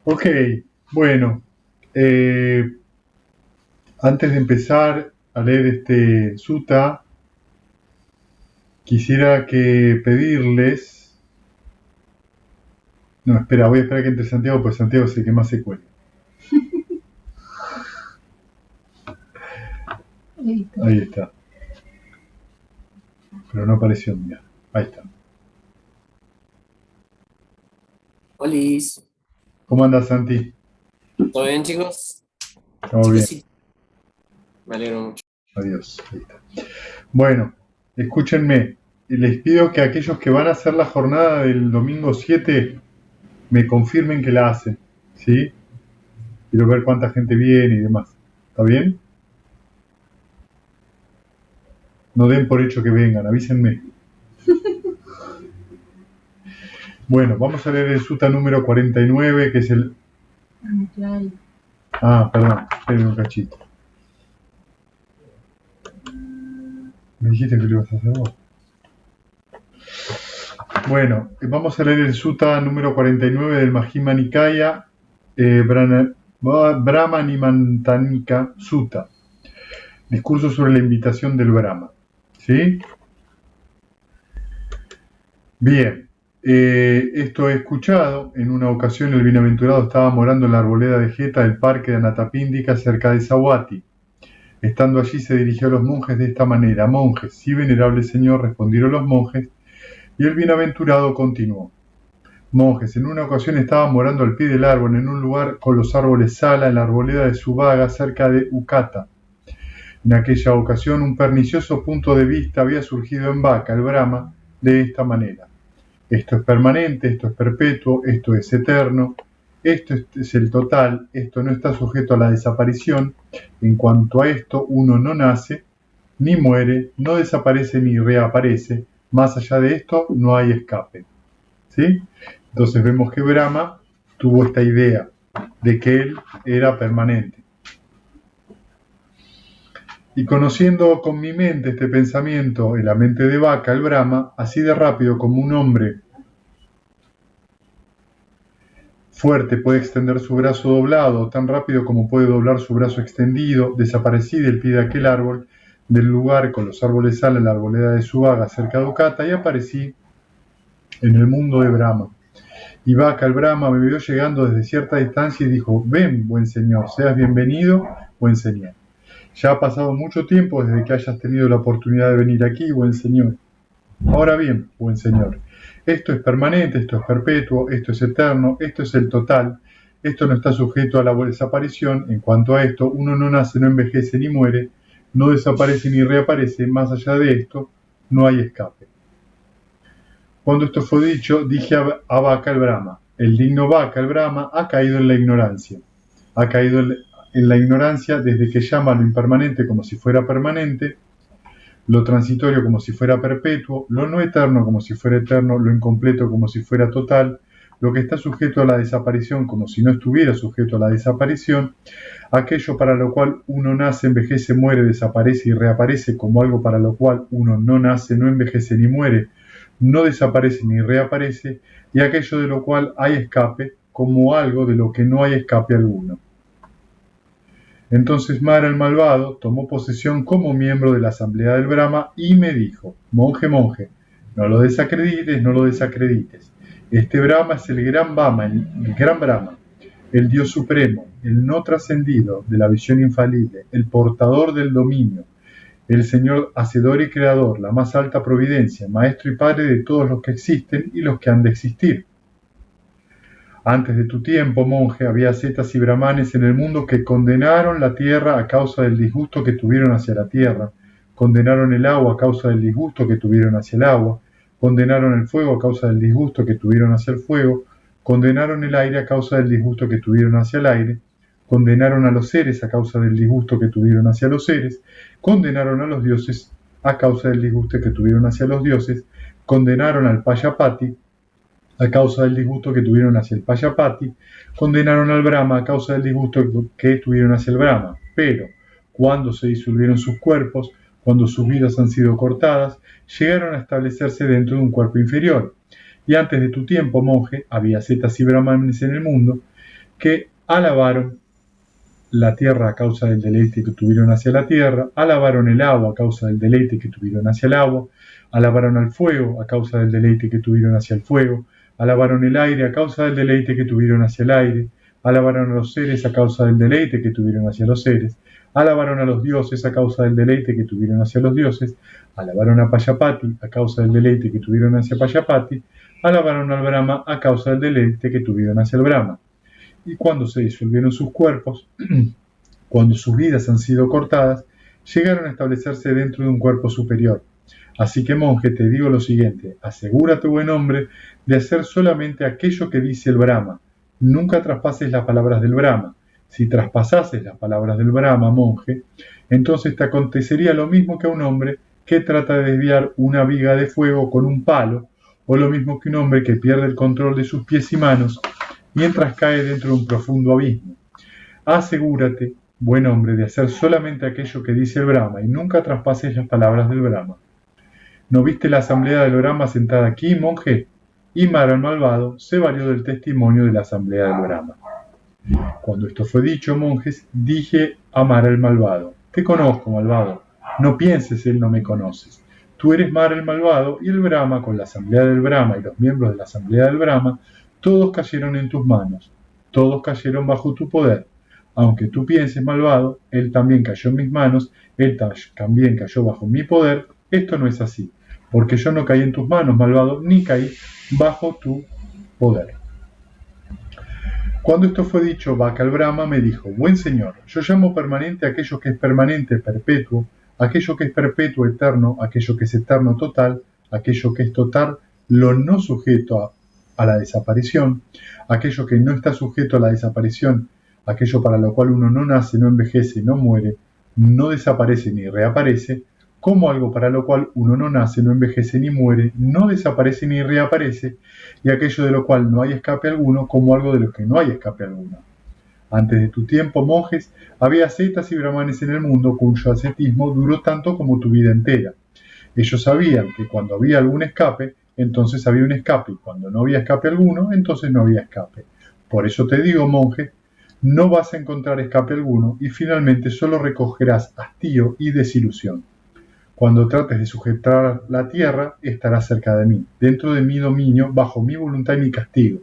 Ok, bueno, eh, antes de empezar a leer este sutta, quisiera que pedirles. No, espera, voy a esperar que entre Santiago, pues Santiago es el que más se cuelga. Ahí está, pero no apareció, mira. Ahí está. Olis, ¿Cómo andas, Santi? ¿todo bien, chicos? Estamos Chicos, bien, sí, me alegro mucho. adiós. Ahí está. Bueno, escúchenme. Les pido que aquellos que van a hacer la jornada del domingo 7 me confirmen que la hacen, ¿sí? Quiero ver cuánta gente viene y demás. ¿Está bien? No den por hecho que vengan, avísenme. Bueno, vamos a leer el sutta número 49, que es el... Ah, perdón, esperen un cachito. Me dijiste que lo ibas a hacer vos. Bueno, vamos a leer el sutta número 49 del Majjhima Nikaya, Brahmanimantanika Sutta. Discurso sobre la invitación del Brahma. ¿Sí? Bien. Esto he escuchado. En una ocasión el bienaventurado estaba morando en la arboleda de Jeta del parque de Anatapíndika cerca de Sahuati. Estando allí se dirigió a los monjes de esta manera: monjes, sí, venerable señor, respondieron los monjes, y el bienaventurado continuó: monjes, en una ocasión estaba morando al pie del árbol en un lugar con los árboles Sala en la arboleda de Subaga cerca de Ukata. En aquella ocasión un pernicioso punto de vista había surgido en Baka, el Brahma, de esta manera: esto es permanente, esto es perpetuo, esto es eterno, esto es el total, esto no está sujeto a la desaparición. En cuanto a esto, uno no nace, ni muere, no desaparece ni reaparece. Más allá de esto, no hay escape. ¿Sí? Entonces vemos que Brahma tuvo esta idea de que él era permanente. Y conociendo con mi mente este pensamiento en la mente de Baka, el Brahma, así de rápido como un hombre fuerte puede extender su brazo doblado, tan rápido como puede doblar su brazo extendido, desaparecí del pie de aquel árbol, del lugar con los árboles Sala en la arboleda de Subaga cerca de Ukata, y aparecí en el mundo de Brahma. Y Baka, el Brahma, me vio llegando desde cierta distancia y dijo: ven, buen señor, seas bienvenido, buen señor. Ya ha pasado mucho tiempo desde que hayas tenido la oportunidad de venir aquí, buen señor. Ahora bien, buen señor, esto es permanente, esto es perpetuo, esto es eterno, esto es el total, esto no está sujeto a la desaparición. En cuanto a esto, uno no nace, no envejece ni muere, no desaparece ni reaparece. Más allá de esto, no hay escape. Cuando esto fue dicho, dije a Baka el Brahma: el digno Baka el Brahma ha caído en la ignorancia. Ha caído en la ignorancia desde que llama lo impermanente como si fuera permanente, lo transitorio como si fuera perpetuo, lo no eterno como si fuera eterno, lo incompleto como si fuera total, lo que está sujeto a la desaparición como si no estuviera sujeto a la desaparición, aquello para lo cual uno nace, envejece, muere, desaparece y reaparece como algo para lo cual uno no nace, no envejece ni muere, no desaparece ni reaparece, y aquello de lo cual hay escape como algo de lo que no hay escape alguno. Entonces Mara el malvado tomó posesión como miembro de la asamblea del Brahma y me dijo: monje, monje, no lo desacredites, no lo desacredites. Este Brahma es el gran Brahma, el Dios supremo, el no trascendido, de la visión infalible, el portador del dominio, el Señor hacedor y creador, la más alta providencia, maestro y padre de todos los que existen y los que han de existir. Antes de tu tiempo, monje, había ascetas y brahmanes en el mundo que condenaron la tierra a causa del disgusto que tuvieron hacia la tierra, condenaron el agua a causa del disgusto que tuvieron hacia el agua, condenaron el fuego a causa del disgusto que tuvieron hacia el fuego, condenaron el aire a causa del disgusto que tuvieron hacia el aire, condenaron a los seres a causa del disgusto que tuvieron hacia los seres, condenaron a los dioses a causa del disgusto que tuvieron hacia los dioses, condenaron al Payapati a causa del disgusto que tuvieron hacia el Payapati, condenaron al Brahma a causa del disgusto que tuvieron hacia el Brahma. Pero, cuando se disolvieron sus cuerpos, cuando sus vidas han sido cortadas, llegaron a establecerse dentro de un cuerpo inferior. Y antes de tu tiempo, monje, había cetas y brahmanes en el mundo que alabaron la tierra a causa del deleite que tuvieron hacia la tierra, alabaron el agua a causa del deleite que tuvieron hacia el agua, alabaron al fuego a causa del deleite que tuvieron hacia el fuego, alabaron el aire a causa del deleite que tuvieron hacia el aire, alabaron a los seres a causa del deleite que tuvieron hacia los seres, alabaron a los dioses a causa del deleite que tuvieron hacia los dioses, alabaron a Payapati a causa del deleite que tuvieron hacia Payapati, alabaron al Brahma a causa del deleite que tuvieron hacia el Brahma. Y cuando se disolvieron sus cuerpos, cuando sus vidas han sido cortadas, llegaron a establecerse dentro de un cuerpo superior. Así que, monje, te digo lo siguiente: asegúrate, buen hombre, de hacer solamente aquello que dice el Brahma. Nunca traspases las palabras del Brahma. Si traspasases las palabras del Brahma, monje, entonces te acontecería lo mismo que a un hombre que trata de desviar una viga de fuego con un palo, o lo mismo que un hombre que pierde el control de sus pies y manos mientras cae dentro de un profundo abismo. Asegúrate, buen hombre, de hacer solamente aquello que dice el Brahma y nunca traspases las palabras del Brahma. ¿No viste la asamblea del Brahma sentada aquí, monje? Y Mara el malvado se valió del testimonio de la asamblea del Brahma. Cuando esto fue dicho, monjes, dije a Mara el malvado: te conozco, malvado. No pienses, él no me conoces. Tú eres Mara el malvado, y el Brahma, con la asamblea del Brahma y los miembros de la asamblea del Brahma, todos cayeron en tus manos, todos cayeron bajo tu poder. Aunque tú pienses, malvado, él también cayó en mis manos, él también cayó bajo mi poder. Esto no es así, porque yo no caí en tus manos, malvado, ni caí bajo tu poder. Cuando esto fue dicho, Baka el Brahma me dijo: buen señor, yo llamo permanente aquello que es permanente, perpetuo, aquello que es perpetuo, eterno, aquello que es eterno, total, aquello que es total, lo no sujeto a la desaparición, aquello que no está sujeto a la desaparición, aquello para lo cual uno no nace, no envejece, no muere, no desaparece ni reaparece, como algo para lo cual uno no nace, no envejece ni muere, no desaparece ni reaparece, y aquello de lo cual no hay escape alguno, como algo de lo que no hay escape alguno. Antes de tu tiempo, monjes, había ascetas y brahmanes en el mundo cuyo ascetismo duró tanto como tu vida entera. Ellos sabían que cuando había algún escape, entonces había un escape, y cuando no había escape alguno, entonces no había escape. Por eso te digo, monje, no vas a encontrar escape alguno, y finalmente solo recogerás hastío y desilusión. Cuando trates de sujetar la tierra, estarás cerca de mí, dentro de mi dominio, bajo mi voluntad y mi castigo.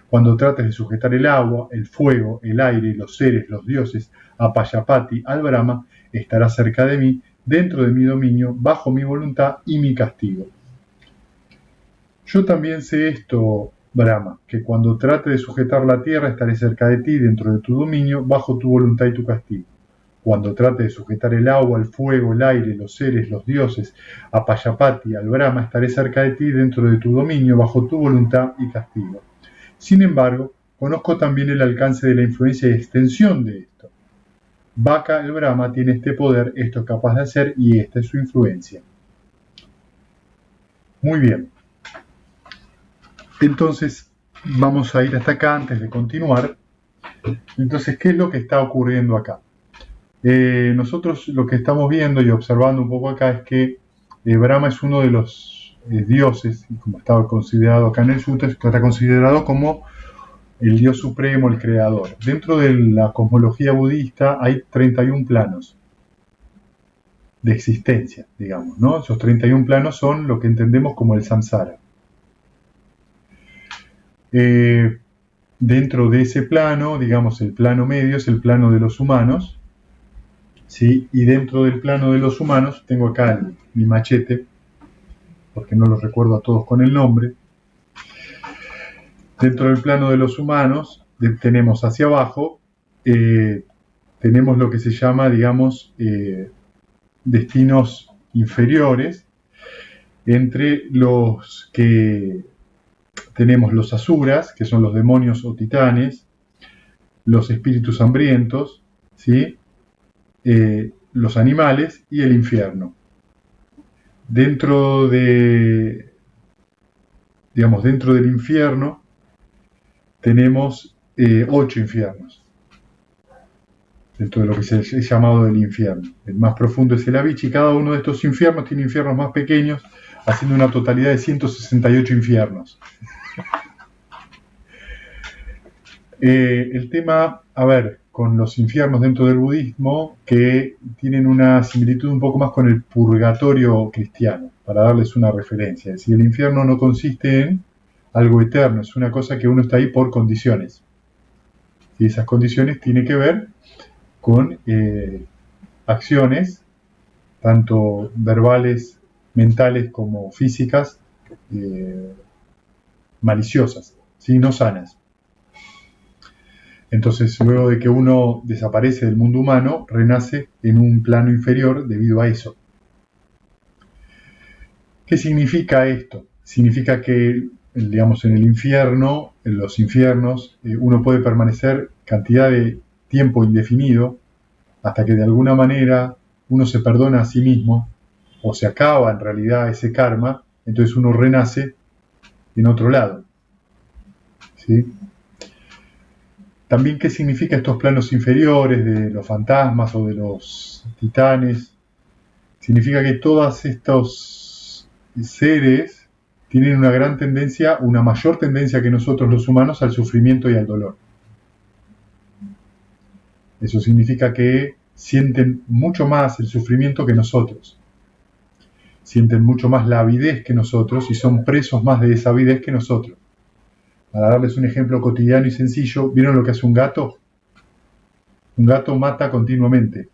Cuando trates de sujetar el agua, el fuego, el aire, los seres, los dioses, a Payapati, al Brahma, estarás cerca de mí, dentro de mi dominio, bajo mi voluntad y mi castigo. Yo también sé esto, Brahma, que cuando trate de sujetar la tierra, estaré cerca de ti, dentro de tu dominio, bajo tu voluntad y tu castigo. Cuando trate de sujetar el agua, el fuego, el aire, los seres, los dioses, a Payapati, al Brahma, estaré cerca de ti, dentro de tu dominio, bajo tu voluntad y castigo. Sin embargo, conozco también el alcance de la influencia y extensión de esto. Baka el Brahma tiene este poder, esto es capaz de hacer, y esta es su influencia. Muy bien. Entonces, vamos a ir hasta acá antes de continuar. Entonces, ¿qué es lo que está ocurriendo acá? Nosotros lo que estamos viendo y observando un poco acá es que Brahma es uno de los dioses, como estaba considerado acá en el Sutra, que está considerado como el dios supremo, el creador. Dentro de la cosmología budista hay 31 planos de existencia, digamos, ¿no? Esos 31 planos son lo que entendemos como el samsara. Dentro de ese plano, digamos, el plano medio es el plano de los humanos, ¿sí? Y dentro del plano de los humanos, tengo acá mi machete, porque no los recuerdo a todos con el nombre. Dentro del plano de los humanos, tenemos hacia abajo, tenemos lo que se llama, digamos, destinos inferiores, entre los que tenemos los asuras, que son los demonios o titanes, los espíritus hambrientos, ¿sí? Los animales y el infierno. Dentro del infierno tenemos 8 infiernos. dentro de lo que es llamado del infierno. El más profundo es el Avicii, y cada uno de estos infiernos tiene infiernos más pequeños, haciendo una totalidad de 168 infiernos. El tema, a ver, con los infiernos dentro del budismo, que tienen una similitud un poco más con el purgatorio cristiano, para darles una referencia. Es decir, el infierno no consiste en algo eterno, es una cosa que uno está ahí por condiciones. Y esas condiciones tienen que ver con acciones, tanto verbales, mentales como físicas, maliciosas, ¿sí? No sanas. Entonces, luego de que uno desaparece del mundo humano, renace en un plano inferior debido a eso. ¿Qué significa esto? Significa que, digamos, en el infierno, en los infiernos, uno puede permanecer cantidad de tiempo indefinido hasta que de alguna manera uno se perdona a sí mismo o se acaba en realidad ese karma, entonces uno renace en otro lado. ¿Sí? También, ¿qué significa estos planos inferiores de los fantasmas o de los titanes? Significa que todos estos seres tienen una gran tendencia, una mayor tendencia que nosotros los humanos al sufrimiento y al dolor. Eso significa que sienten mucho más el sufrimiento que nosotros. Sienten mucho más la avidez que nosotros y son presos más de esa avidez que nosotros. Para darles un ejemplo cotidiano y sencillo, ¿vieron lo que hace un gato? Un gato mata continuamente.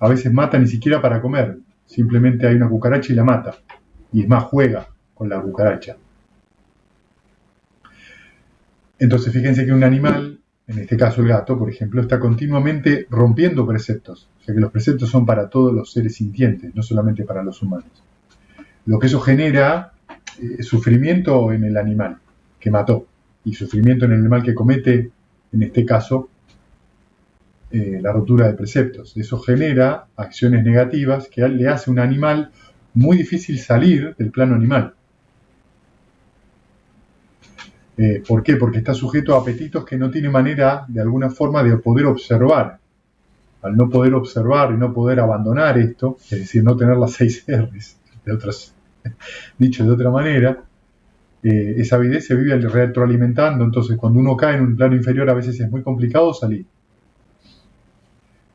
A veces mata ni siquiera para comer. Simplemente hay una cucaracha y la mata. Y es más, juega con la cucaracha. Entonces fíjense que un animal, en este caso el gato, por ejemplo, está continuamente rompiendo preceptos. O sea que los preceptos son para todos los seres sintientes, no solamente para los humanos. Lo que eso genera sufrimiento en el animal que mató y sufrimiento en el animal que comete, en este caso, la rotura de preceptos. Eso genera acciones negativas que le hace a un animal muy difícil salir del plano animal. ¿Por qué? Porque está sujeto a apetitos que no tiene manera, de alguna forma, de poder observar. Al no poder observar y no poder abandonar esto, es decir, no tener las 6 R's, dicho de otra manera, esa avidez se vive retroalimentando. Entonces, cuando uno cae en un plano inferior, a veces es muy complicado salir.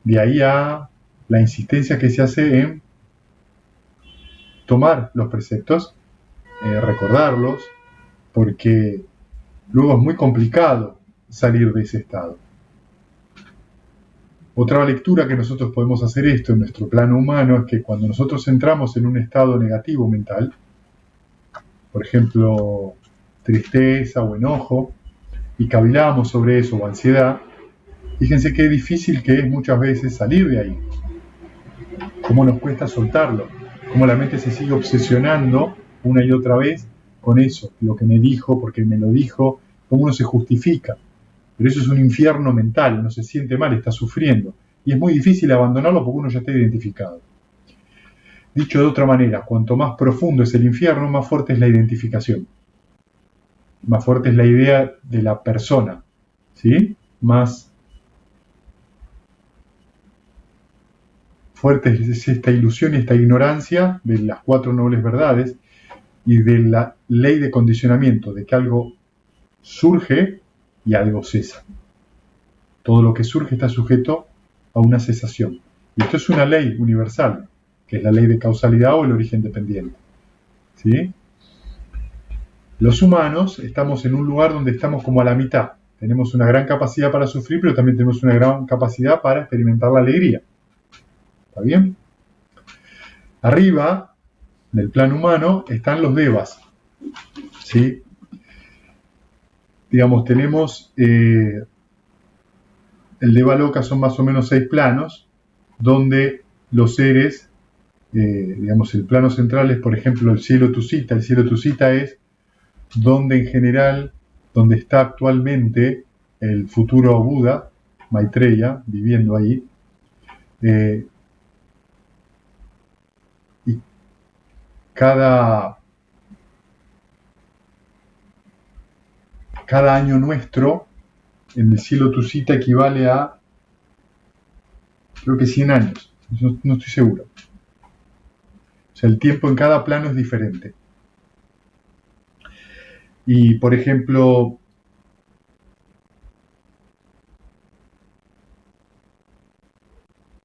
De ahí a la insistencia que se hace en tomar los preceptos, recordarlos, porque luego es muy complicado salir de ese estado. Otra lectura que nosotros podemos hacer esto en nuestro plano humano es que cuando nosotros entramos en un estado negativo mental, por ejemplo, tristeza o enojo, y cavilamos sobre eso, o ansiedad, fíjense qué difícil que es muchas veces salir de ahí. Cómo nos cuesta soltarlo, cómo la mente se sigue obsesionando una y otra vez con eso, lo que me dijo, porque me lo dijo, cómo uno se justifica. Pero eso es un infierno mental, uno se siente mal, está sufriendo. Y es muy difícil abandonarlo porque uno ya está identificado. Dicho de otra manera, cuanto más profundo es el infierno, más fuerte es la identificación. Más fuerte es la idea de la persona. ¿Sí? Más fuerte es esta ilusión y esta ignorancia de las 4 nobles verdades y de la ley de condicionamiento, de que algo surge y algo cesa. Todo lo que surge está sujeto a una cesación. Y esto es una ley universal, que es la ley de causalidad o el origen dependiente. ¿Sí? Los humanos estamos en un lugar donde estamos como a la mitad. Tenemos una gran capacidad para sufrir, pero también tenemos una gran capacidad para experimentar la alegría. ¿Está bien? Arriba, del plano humano, están los devas. ¿Sí? Digamos, tenemos el Devaloka, son más o menos 6 planos, donde los seres, digamos, el plano central es, por ejemplo, el cielo Tusita. El cielo Tusita es donde en general, donde está actualmente el futuro Buda, Maitreya, viviendo ahí. Y cada año nuestro en el cielo Tusita equivale a creo que 100 años, no estoy seguro. O sea, el tiempo en cada plano es diferente. Y, por ejemplo,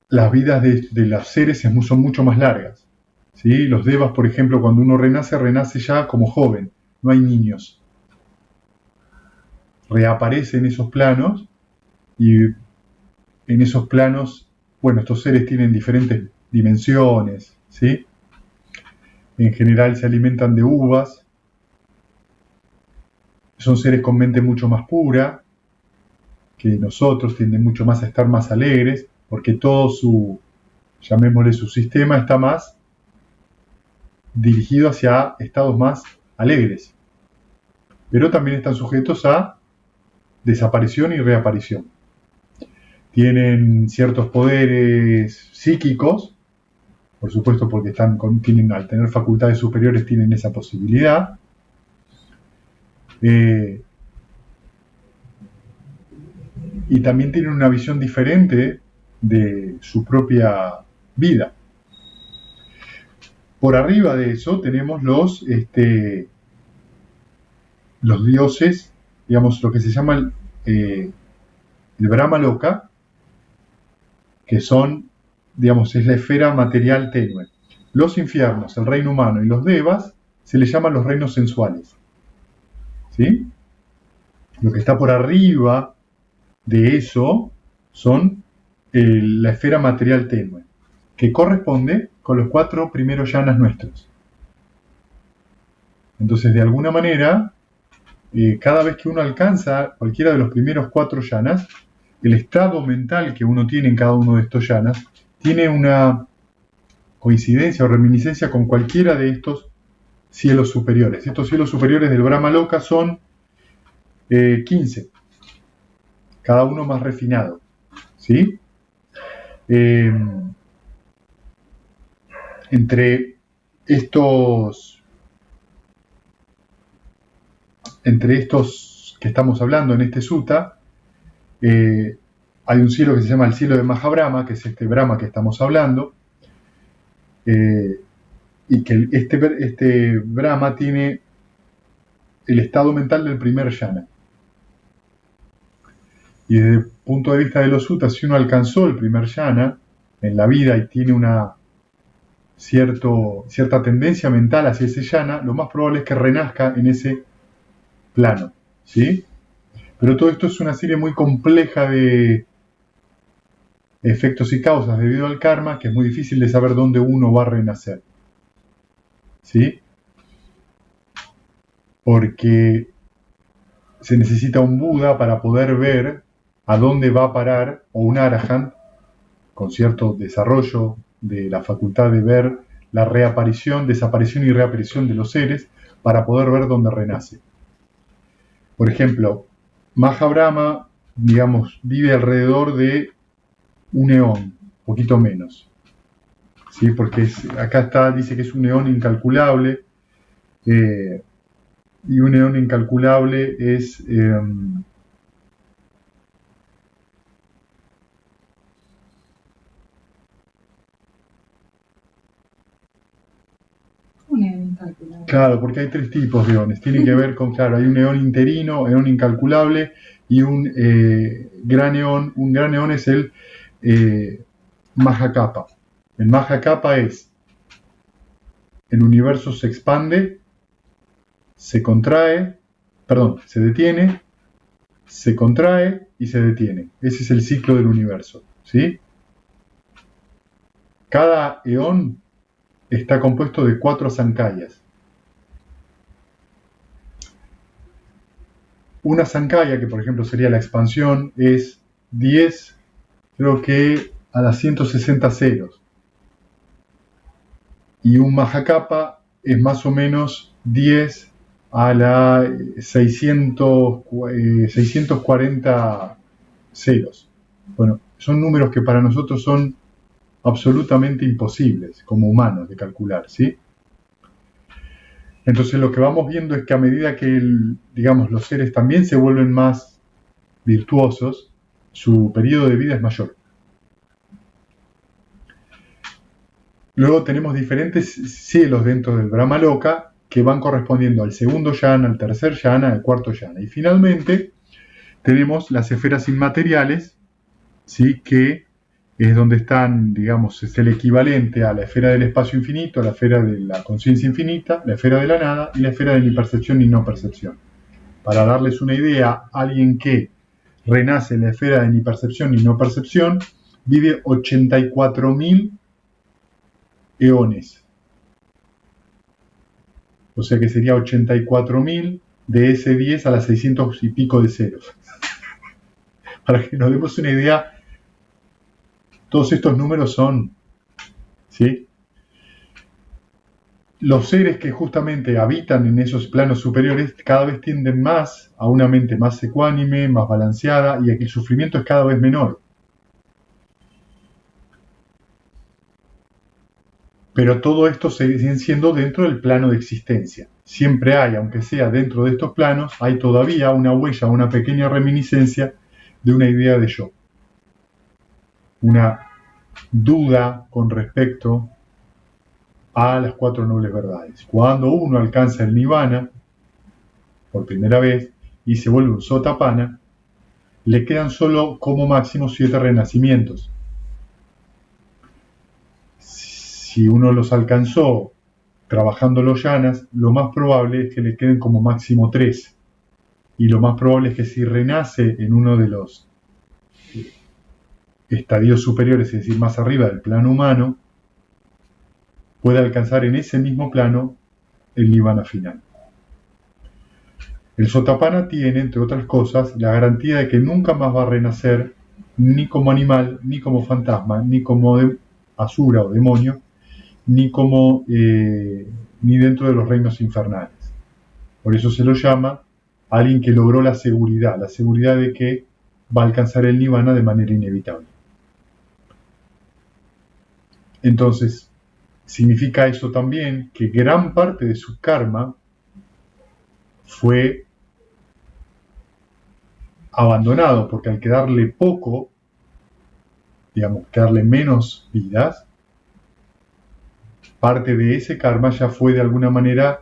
las vidas de los seres son mucho más largas. ¿Sí? Los devas, por ejemplo, cuando uno renace ya como joven, no hay niños. Reaparece en esos planos y en esos planos, bueno, estos seres tienen diferentes dimensiones, ¿sí? En general se alimentan de uvas, son seres con mente mucho más pura que nosotros, tienden mucho más a estar más alegres, porque todo su, llamémosle su sistema, está más dirigido hacia estados más alegres. Pero también están sujetos a desaparición y reaparición. Tienen ciertos poderes psíquicos, por supuesto porque al tener facultades superiores tienen esa posibilidad. Y también tienen una visión diferente de su propia vida. Por arriba de eso tenemos los dioses, digamos, lo que se llama el Brahma Loka, que son, digamos, es la esfera material tenue. Los infiernos, el reino humano y los devas se les llaman los reinos sensuales. ¿Sí? Lo que está por arriba de eso son la esfera material tenue, que corresponde con los 4 primeros yanas nuestros. Entonces, de alguna manera, cada vez que uno alcanza cualquiera de los primeros 4 yanas, el estado mental que uno tiene en cada uno de estos yanas tiene una coincidencia o reminiscencia con cualquiera de estos cielos superiores. Estos cielos superiores del Brahma Loka son 15, cada uno más refinado, ¿sí? Entre estos que estamos hablando en este sutta, hay un cielo que se llama el cielo de Mahabrahma, que es este Brahma que estamos hablando, y que este Brahma tiene el estado mental del primer yana. Y desde el punto de vista de los suttas, si uno alcanzó el primer yana en la vida y tiene una cierta tendencia mental hacia ese yana, lo más probable es que renazca en ese plano, ¿sí? Pero todo esto es una serie muy compleja de efectos y causas debido al karma, que es muy difícil de saber dónde uno va a renacer, ¿sí? Porque se necesita un Buda para poder ver a dónde va a parar, o un Arahant con cierto desarrollo de la facultad de ver la reaparición, desaparición y reaparición de los seres, para poder ver dónde renace. Por ejemplo, Mahabrahma, digamos, vive alrededor de un eón, poquito menos, ¿sí? Porque acá dice que es un eón incalculable, y un eón incalculable es un eón incalculable. Claro, porque hay 3 tipos de eones. Tiene que ver con, claro, hay un eón interino, eón incalculable, y un gran eón. Un gran eón es el Mahakapa. El Mahakapa es: el universo se expande, se detiene, se contrae y se detiene. Ese es el ciclo del universo, ¿sí? Cada eón está compuesto de 4 sankayas. Una sankaya, que por ejemplo sería la expansión, es 10, creo que a las 160 ceros. Y un Mahakapa es más o menos 10 a la 640 ceros. Bueno, son números que para nosotros son absolutamente imposibles como humanos de calcular, ¿sí? Entonces lo que vamos viendo es que a medida que los seres también se vuelven más virtuosos, su periodo de vida es mayor. Luego tenemos diferentes cielos dentro del Brahmaloka que van correspondiendo al segundo yana, al tercer yana, al cuarto yana. Y finalmente tenemos las esferas inmateriales, ¿sí? Que es donde están, digamos, es el equivalente a la esfera del espacio infinito, a la esfera de la conciencia infinita, la esfera de la nada y la esfera de ni percepción ni no percepción. Para darles una idea, alguien que renace en la esfera de ni percepción ni no percepción vive 84.000 eones. O sea que sería 84.000 de ese 10 a las 600 y pico de ceros. Para que nos demos una idea, todos estos números son, ¿sí? Los seres que justamente habitan en esos planos superiores cada vez tienden más a una mente más ecuánime, más balanceada, y el sufrimiento es cada vez menor. Pero todo esto sigue siendo dentro del plano de existencia. Siempre hay, aunque sea dentro de estos planos, hay todavía una huella, una pequeña reminiscencia de una idea de yo. Una duda con respecto a las cuatro nobles verdades. Cuando uno alcanza el nirvana, por primera vez, y se vuelve un sotapanna, le quedan solo como máximo 7 renacimientos. Si uno los alcanzó trabajando los yanas, lo más probable es que le queden como máximo 3. Y lo más probable es que si renace en uno de los estadios superiores, es decir, más arriba del plano humano, pueda alcanzar en ese mismo plano el nirvana final. El sotapanna tiene, entre otras cosas, la garantía de que nunca más va a renacer ni como animal, ni como fantasma, ni como asura o demonio, ni dentro de los reinos infernales. Por eso se lo llama alguien que logró la seguridad de que va a alcanzar el nirvana de manera inevitable. Entonces, significa eso también que gran parte de su karma fue abandonado, porque al quedarle poco, digamos, quedarle menos vidas, parte de ese karma ya fue de alguna manera,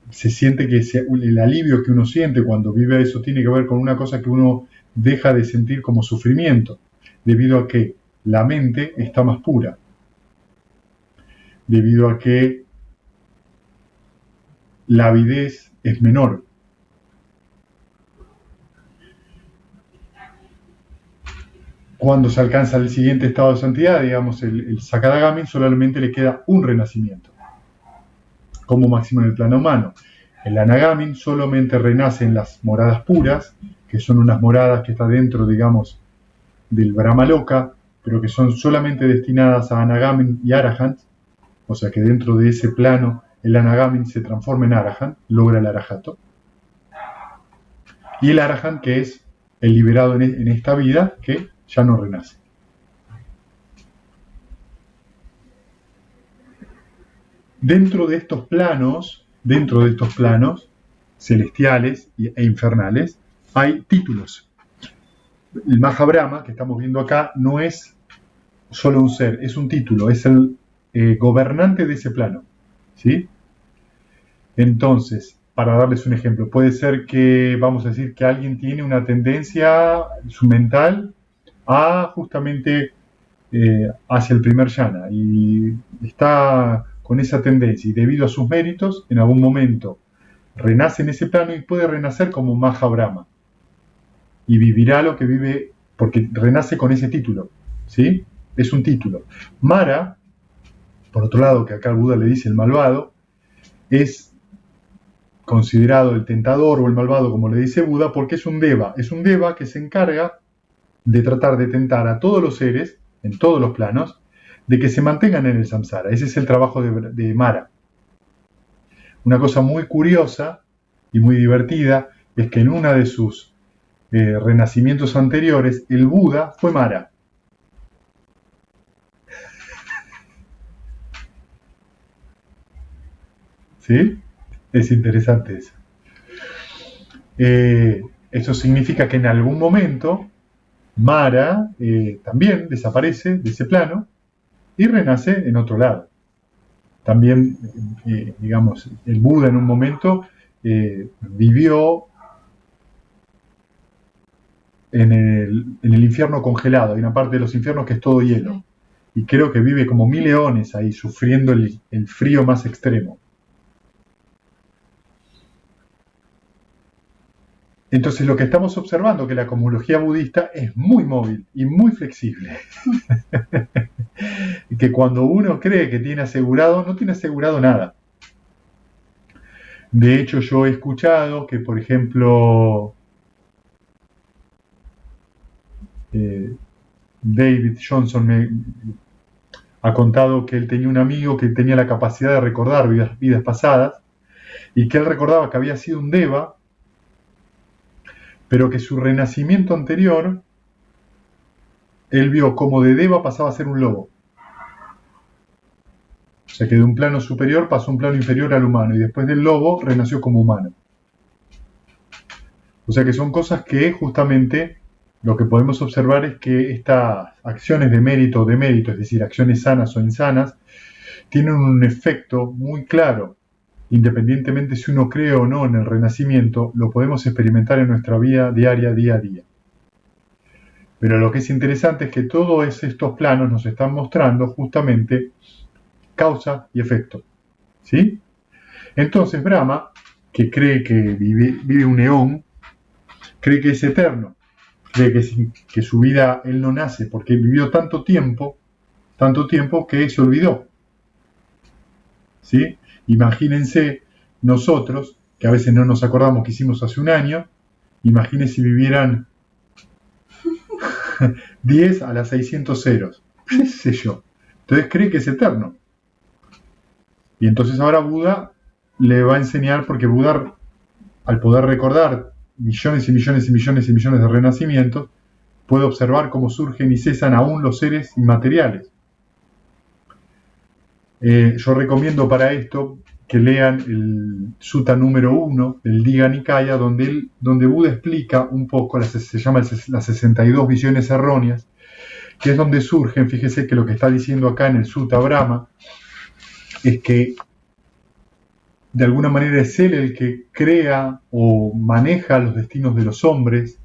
se siente que el alivio que uno siente cuando vive eso tiene que ver con una cosa que uno deja de sentir como sufrimiento, debido a que la mente está más pura, debido a que la avidez es menor. Cuando se alcanza el siguiente estado de santidad, digamos el Sakadagami, solamente le queda un renacimiento, como máximo en el plano humano. El Anagamin solamente renace en las moradas puras, que son unas moradas que están dentro, digamos, del Brahmaloka, pero que son solamente destinadas a Anagamin y Arahant, o sea que dentro de ese plano el Anagamin se transforma en Arahant, logra el Arahato. Y el Arahant, que es el liberado en esta vida, que ya no renace. Dentro de estos planos celestiales e infernales, hay títulos. El Mahabrahma, que estamos viendo acá, no es solo un ser, es un título, es el gobernante de ese plano, ¿sí? Entonces, para darles un ejemplo, puede ser que, vamos a decir, que alguien tiene una tendencia, su mental, a justamente hacia el primer yana, y está con esa tendencia, y debido a sus méritos, en algún momento renace en ese plano y puede renacer como Mahabrahma, y vivirá lo que vive, porque renace con ese título, ¿sí? Es un título. Mara, por otro lado, que acá el Buda le dice el malvado, es considerado el tentador o el malvado, como le dice Buda, porque es un deva que se encarga de tratar de tentar a todos los seres, en todos los planos, de que se mantengan en el samsara. Ese es el trabajo de Mara. Una cosa muy curiosa y muy divertida es que en una de sus renacimientos anteriores, el Buda fue Mara. ¿Sí? Es interesante eso. Eso significa que en algún momento Mara también desaparece de ese plano y renace en otro lado. También, digamos, el Buda en un momento vivió en el infierno congelado. Hay una parte de los infiernos que es todo hielo. Y creo que vive como 1000 eones ahí, sufriendo el frío más extremo. Entonces lo que estamos observando es que la cosmología budista es muy móvil y muy flexible. Y que cuando uno cree que tiene asegurado, no tiene asegurado nada. De hecho, yo he escuchado que, por ejemplo, David Johnson me ha contado que él tenía un amigo que tenía la capacidad de recordar vidas pasadas y que él recordaba que había sido un deva, pero que su renacimiento anterior, él vio como de deva pasaba a ser un lobo. O sea que de un plano superior pasó a un plano inferior al humano y después del lobo renació como humano. O sea que son cosas que justamente lo que podemos observar es que estas acciones de mérito o demérito, es decir, acciones sanas o insanas, tienen un efecto muy claro. Independientemente si uno cree o no en el renacimiento, lo podemos experimentar en nuestra vida diaria, día a día. Pero lo que es interesante es que todos estos planos nos están mostrando justamente causa y efecto. ¿Sí? Entonces Brahma, que cree que vive un eón, cree que es eterno, cree que su vida él no nace porque vivió tanto tiempo que se olvidó. ¿Sí? Imagínense nosotros, que a veces no nos acordamos que hicimos hace un año, imagínense si vivieran 10 a las 600 ceros, qué sé yo. Entonces cree que es eterno. Y entonces ahora Buda le va a enseñar, porque Buda, al poder recordar millones y millones y millones y millones de renacimientos, puede observar cómo surgen y cesan aún los seres inmateriales. Yo recomiendo para esto que lean el Sutta número 1 del Digha Nikaya, donde Buda explica un poco, se llama las 62 visiones erróneas, que es donde surgen. Fíjese que lo que está diciendo acá en el Sutta Brahma es que de alguna manera es él el que crea o maneja los destinos de los hombres,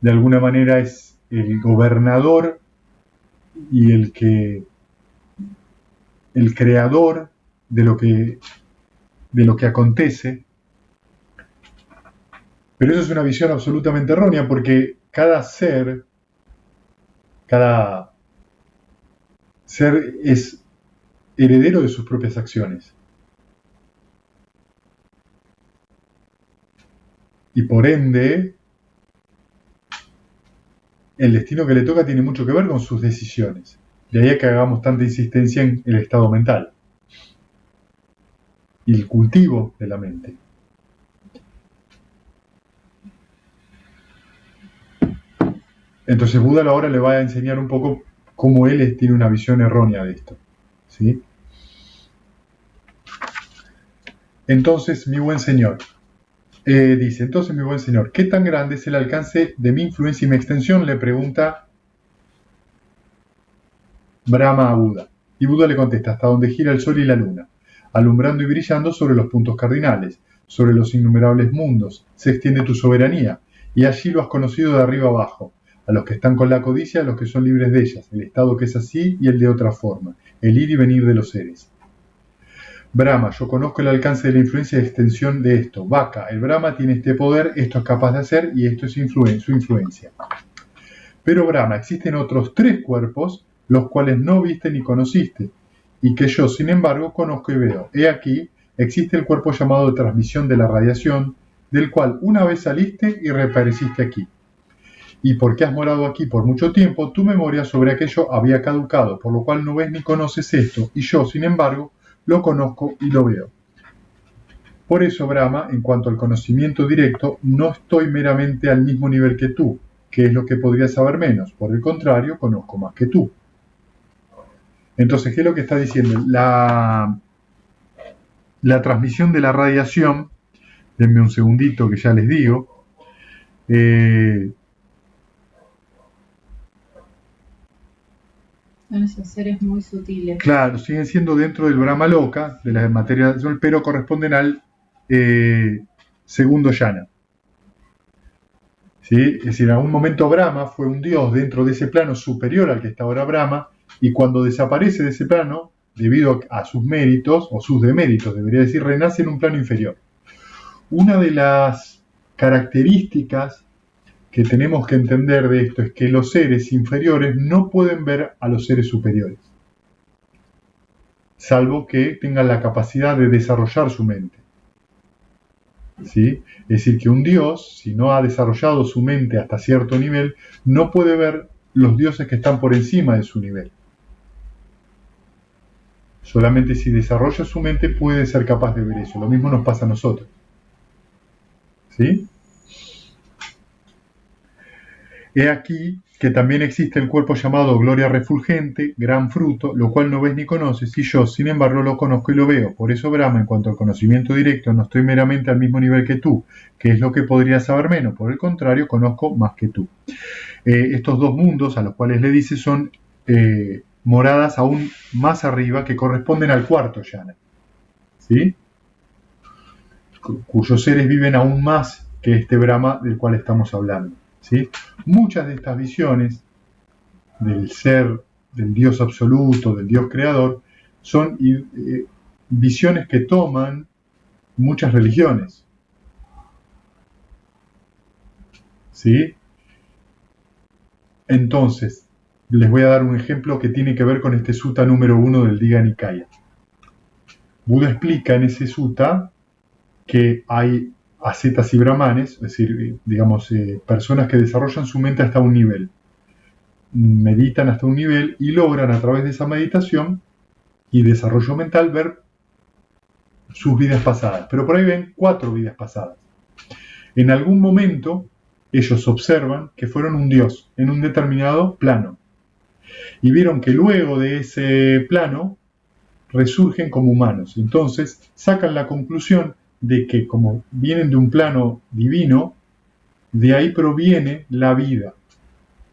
de alguna manera es el gobernador y el creador de lo que acontece. Pero eso es una visión absolutamente errónea, porque cada ser es heredero de sus propias acciones. Y por ende, el destino que le toca tiene mucho que ver con sus decisiones. De ahí a que hagamos tanta insistencia en el estado mental y el cultivo de la mente. Entonces Buda ahora le va a enseñar un poco cómo él tiene una visión errónea de esto. ¿Sí? Entonces, mi buen señor, dice, entonces mi buen señor, ¿qué tan grande es el alcance de mi influencia y mi extensión? Le pregunta Brahma a Buda. Y Buda le contesta, hasta donde gira el sol y la luna, alumbrando y brillando sobre los puntos cardinales, sobre los innumerables mundos, se extiende tu soberanía, y allí lo has conocido de arriba abajo, a los que están con la codicia, a los que son libres de ellas, el estado que es así y el de otra forma, el ir y venir de los seres. Brahma, yo conozco el alcance de la influencia y extensión de esto. Vaka, el Brahma tiene este poder, esto es capaz de hacer y esto es su influencia. Pero Brahma, existen otros 3 cuerpos, los cuales no viste ni conociste, y que yo, sin embargo, conozco y veo. He aquí, existe el cuerpo llamado de transmisión de la radiación, del cual una vez saliste y reapareciste aquí. Y porque has morado aquí por mucho tiempo, tu memoria sobre aquello había caducado, por lo cual no ves ni conoces esto, y yo, sin embargo, lo conozco y lo veo. Por eso, Brahma, en cuanto al conocimiento directo, no estoy meramente al mismo nivel que tú, que es lo que podrías saber menos. Por el contrario, conozco más que tú. Entonces, ¿qué es lo que está diciendo? La transmisión de la radiación, denme un segundito que ya les digo, Son esos seres muy sutiles. Claro, siguen siendo dentro del Brahma Loka, de las materias del sol, pero corresponden al segundo yana. ¿Sí? Es decir, en algún momento Brahma fue un dios dentro de ese plano superior al que está ahora Brahma, y cuando desaparece de ese plano, debido a sus méritos, o sus deméritos, debería decir, renace en un plano inferior. Una de las características que tenemos que entender de esto es que los seres inferiores no pueden ver a los seres superiores, salvo que tengan la capacidad de desarrollar su mente. ¿Sí? Es decir, que un dios, si no ha desarrollado su mente hasta cierto nivel, no puede ver los dioses que están por encima de su nivel. Solamente si desarrolla su mente puede ser capaz de ver eso. Lo mismo nos pasa a nosotros. ¿Sí? He aquí que también existe el cuerpo llamado gloria refulgente, gran fruto, lo cual no ves ni conoces, y yo, sin embargo, lo conozco y lo veo. Por eso, Brahma, en cuanto al conocimiento directo, no estoy meramente al mismo nivel que tú, que es lo que podría saber menos. Por el contrario, conozco más que tú. Estos dos mundos a los cuales le dice son moradas aún más arriba, que corresponden al cuarto yana, ¿sí? Cuyos seres viven aún más que este Brahma del cual estamos hablando. ¿Sí? Muchas de estas visiones del ser, del Dios absoluto, del Dios creador, son visiones que toman muchas religiones. ¿Sí? Entonces, les voy a dar un ejemplo que tiene que ver con este sutta número 1 del Digha Nikaya. Buda explica en ese sutta que hay ascetas y brahmanes, es decir, digamos, personas que desarrollan su mente hasta un nivel, meditan hasta un nivel y logran a través de esa meditación y desarrollo mental ver sus vidas pasadas. Pero por ahí ven 4 vidas pasadas. En algún momento ellos observan que fueron un dios en un determinado plano y vieron que luego de ese plano resurgen como humanos. Entonces sacan la conclusión de que como vienen de un plano divino, de ahí proviene la vida,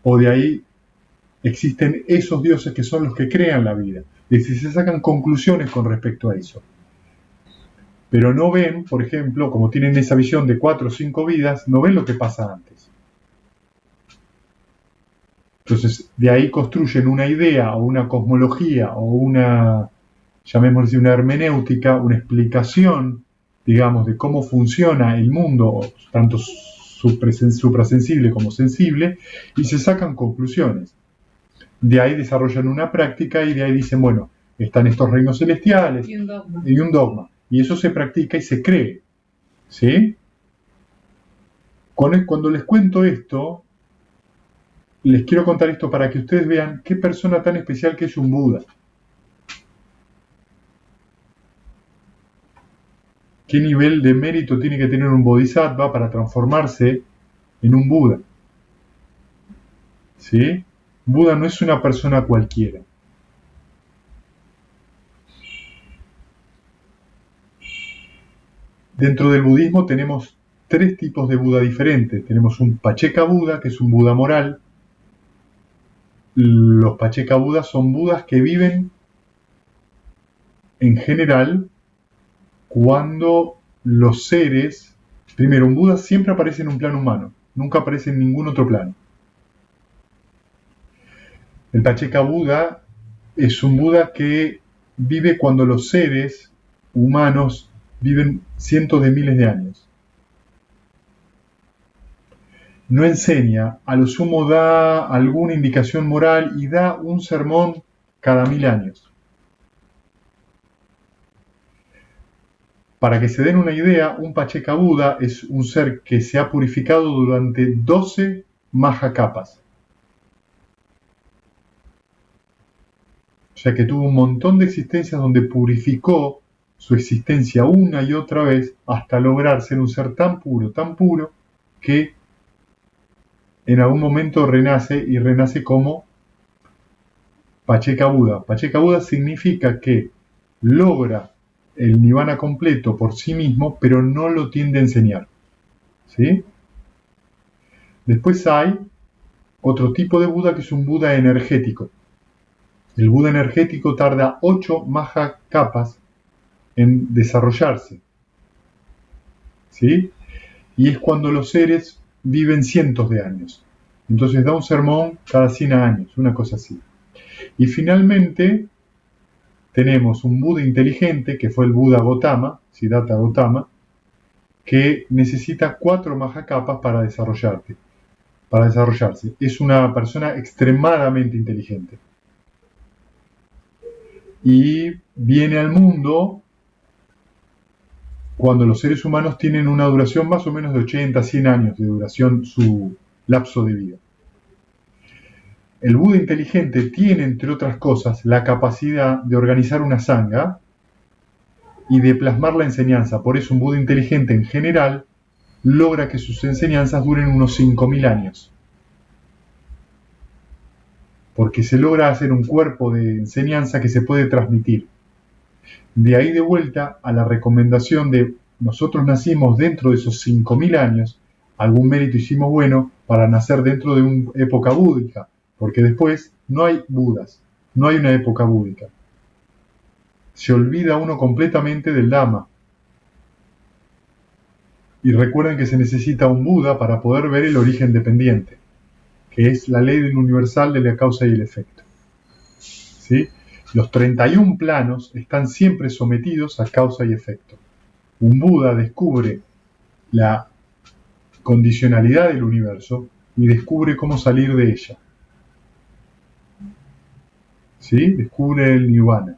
o de ahí existen esos dioses que son los que crean la vida. Es decir, se sacan conclusiones con respecto a eso. Pero no ven, por ejemplo, como tienen esa visión de 4 o 5 vidas, no ven lo que pasa antes. Entonces, de ahí construyen una idea o una cosmología o una, llamémosle una hermenéutica, una explicación, digamos, de cómo funciona el mundo, tanto suprasensible como sensible, y se sacan conclusiones. De ahí desarrollan una práctica y de ahí dicen, bueno, están estos reinos celestiales Y un dogma. y un dogma. Y eso se practica y se cree. ¿Sí? Cuando les cuento esto, les quiero contar esto para que ustedes vean qué persona tan especial que es un Buda. Qué nivel de mérito tiene que tener un Bodhisattva para transformarse en un Buda. ¿Sí? Buda no es una persona cualquiera. Dentro del budismo tenemos 3 tipos de Buda diferentes. Tenemos un Pacceka Buda, que es un Buda moral. Los Pacceka Budas son Budas que viven en general cuando los seres, primero, un Buda siempre aparece en un plano humano, nunca aparece en ningún otro plano. El Pacceka Buda es un Buda que vive cuando los seres humanos viven cientos de miles de años. No enseña, a lo sumo da alguna indicación moral y da un sermón cada 1000 años. Para que se den una idea, un Pacceka Buda es un ser que se ha purificado durante 12 Mahakapas. O sea que tuvo un montón de existencias donde purificó su existencia una y otra vez hasta lograr ser un ser tan puro, que en algún momento renace y renace como Pacceka Buda. Pacceka Buda significa que logra el nirvana completo por sí mismo, pero no lo tiende a enseñar. ¿Sí? Después hay otro tipo de Buda que es un Buda energético. El Buda energético tarda 8 Mahakapas en desarrollarse, ¿sí? Y es cuando los seres viven cientos de años. Entonces da un sermón cada 100 años, una cosa así. Y finalmente tenemos un Buda inteligente, que fue el Buda Gautama, Siddhartha Gautama, que necesita 4 Mahakapas para desarrollarse. Es una persona extremadamente inteligente. Y viene al mundo cuando los seres humanos tienen una duración más o menos de 80 a 100 años de duración su lapso de vida. El Buda inteligente tiene, entre otras cosas, la capacidad de organizar una sangha y de plasmar la enseñanza. Por eso un Buda inteligente en general logra que sus enseñanzas duren unos 5.000 años. Porque se logra hacer un cuerpo de enseñanza que se puede transmitir. De ahí de vuelta a la recomendación de nosotros nacimos dentro de esos 5.000 años, algún mérito hicimos bueno para nacer dentro de una época búdica, porque después no hay Budas, no hay una época búdica. Se olvida uno completamente del Dhamma. Y recuerden que se necesita un Buda para poder ver el origen dependiente, que es la ley del universal de la causa y el efecto. ¿Sí? Los 31 planos están siempre sometidos a causa y efecto. Un Buda descubre la condicionalidad del universo y descubre cómo salir de ella. ¿Sí? Descubre el Nirvana.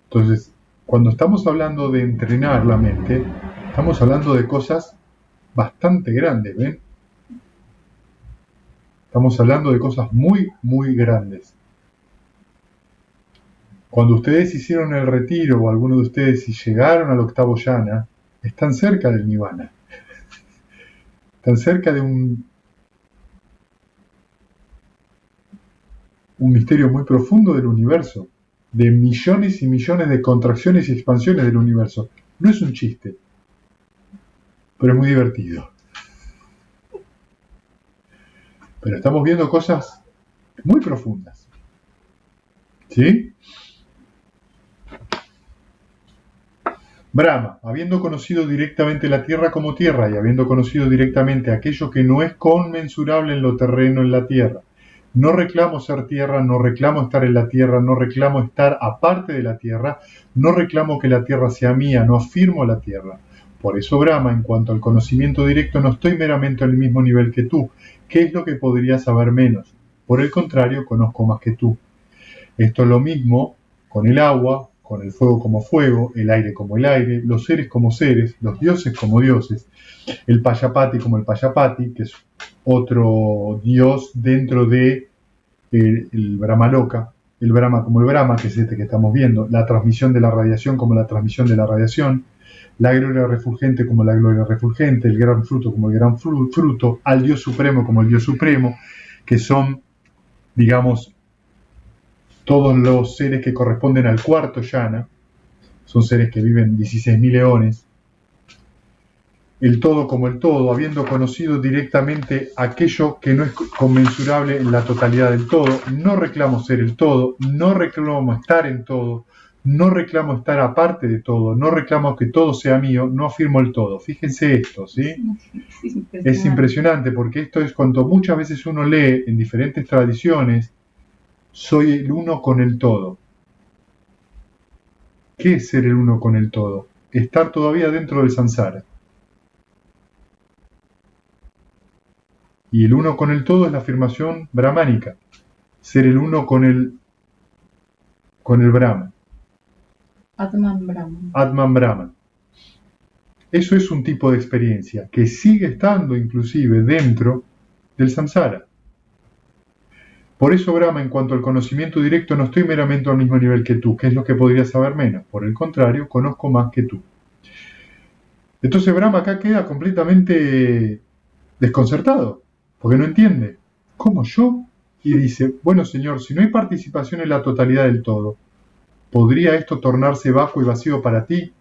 Entonces, cuando estamos hablando de entrenar la mente, estamos hablando de cosas bastante grandes, ¿ven? Estamos hablando de cosas muy, muy grandes. Cuando ustedes hicieron el retiro, o alguno de ustedes si llegaron al octavo yana, están cerca del Nirvana. Están cerca de un misterio muy profundo del universo, de millones y millones de contracciones y expansiones del universo. No es un chiste, pero es muy divertido. Pero estamos viendo cosas muy profundas. ¿Sí? Brahma, habiendo conocido directamente la tierra como tierra y habiendo conocido directamente aquello que no es conmensurable en lo terreno en la tierra, no reclamo ser tierra, no reclamo estar en la tierra, no reclamo estar aparte de la tierra, no reclamo que la tierra sea mía, no afirmo la tierra. Por eso, Brahma, en cuanto al conocimiento directo, no estoy meramente al mismo nivel que tú. ¿Qué es lo que podría saber menos? Por el contrario, conozco más que tú. Esto es lo mismo con el agua, con el fuego como fuego, el aire como el aire, los seres como seres, los dioses como dioses, el Payapati como el Payapati, que es otro dios dentro de el Brahmaloka, el Brahma como el Brahma, que es este que estamos viendo, la transmisión de la radiación como la transmisión de la radiación, la gloria refulgente como la gloria refulgente, el gran fruto como el gran fruto, al Dios supremo como el Dios supremo, que son, digamos, todos los seres que corresponden al cuarto yana, son seres que viven 16.000 eones. El todo como el todo, habiendo conocido directamente aquello que no es conmensurable en la totalidad del todo, no reclamo ser el todo, no reclamo estar en todo, no reclamo estar aparte de todo, no reclamo que todo sea mío, no afirmo el todo. Fíjense esto, ¿sí? Es impresionante porque esto es cuando muchas veces uno lee en diferentes tradiciones, soy el uno con el todo. ¿Qué es ser el uno con el todo? Estar todavía dentro del samsara. Y el uno con el todo es la afirmación brahmánica. Ser el uno con el Brahman. Atman Brahman. Atman Brahman. Eso es un tipo de experiencia que sigue estando inclusive dentro del samsara. Por eso, Brahma, en cuanto al conocimiento directo, no estoy meramente al mismo nivel que tú, que es lo que podría saber menos. Por el contrario, conozco más que tú. Entonces Brahma acá queda completamente desconcertado, porque no entiende. ¿Cómo yo? Y dice, bueno señor, si no hay participación en la totalidad del todo, ¿podría esto tornarse vacuo y vacío para ti?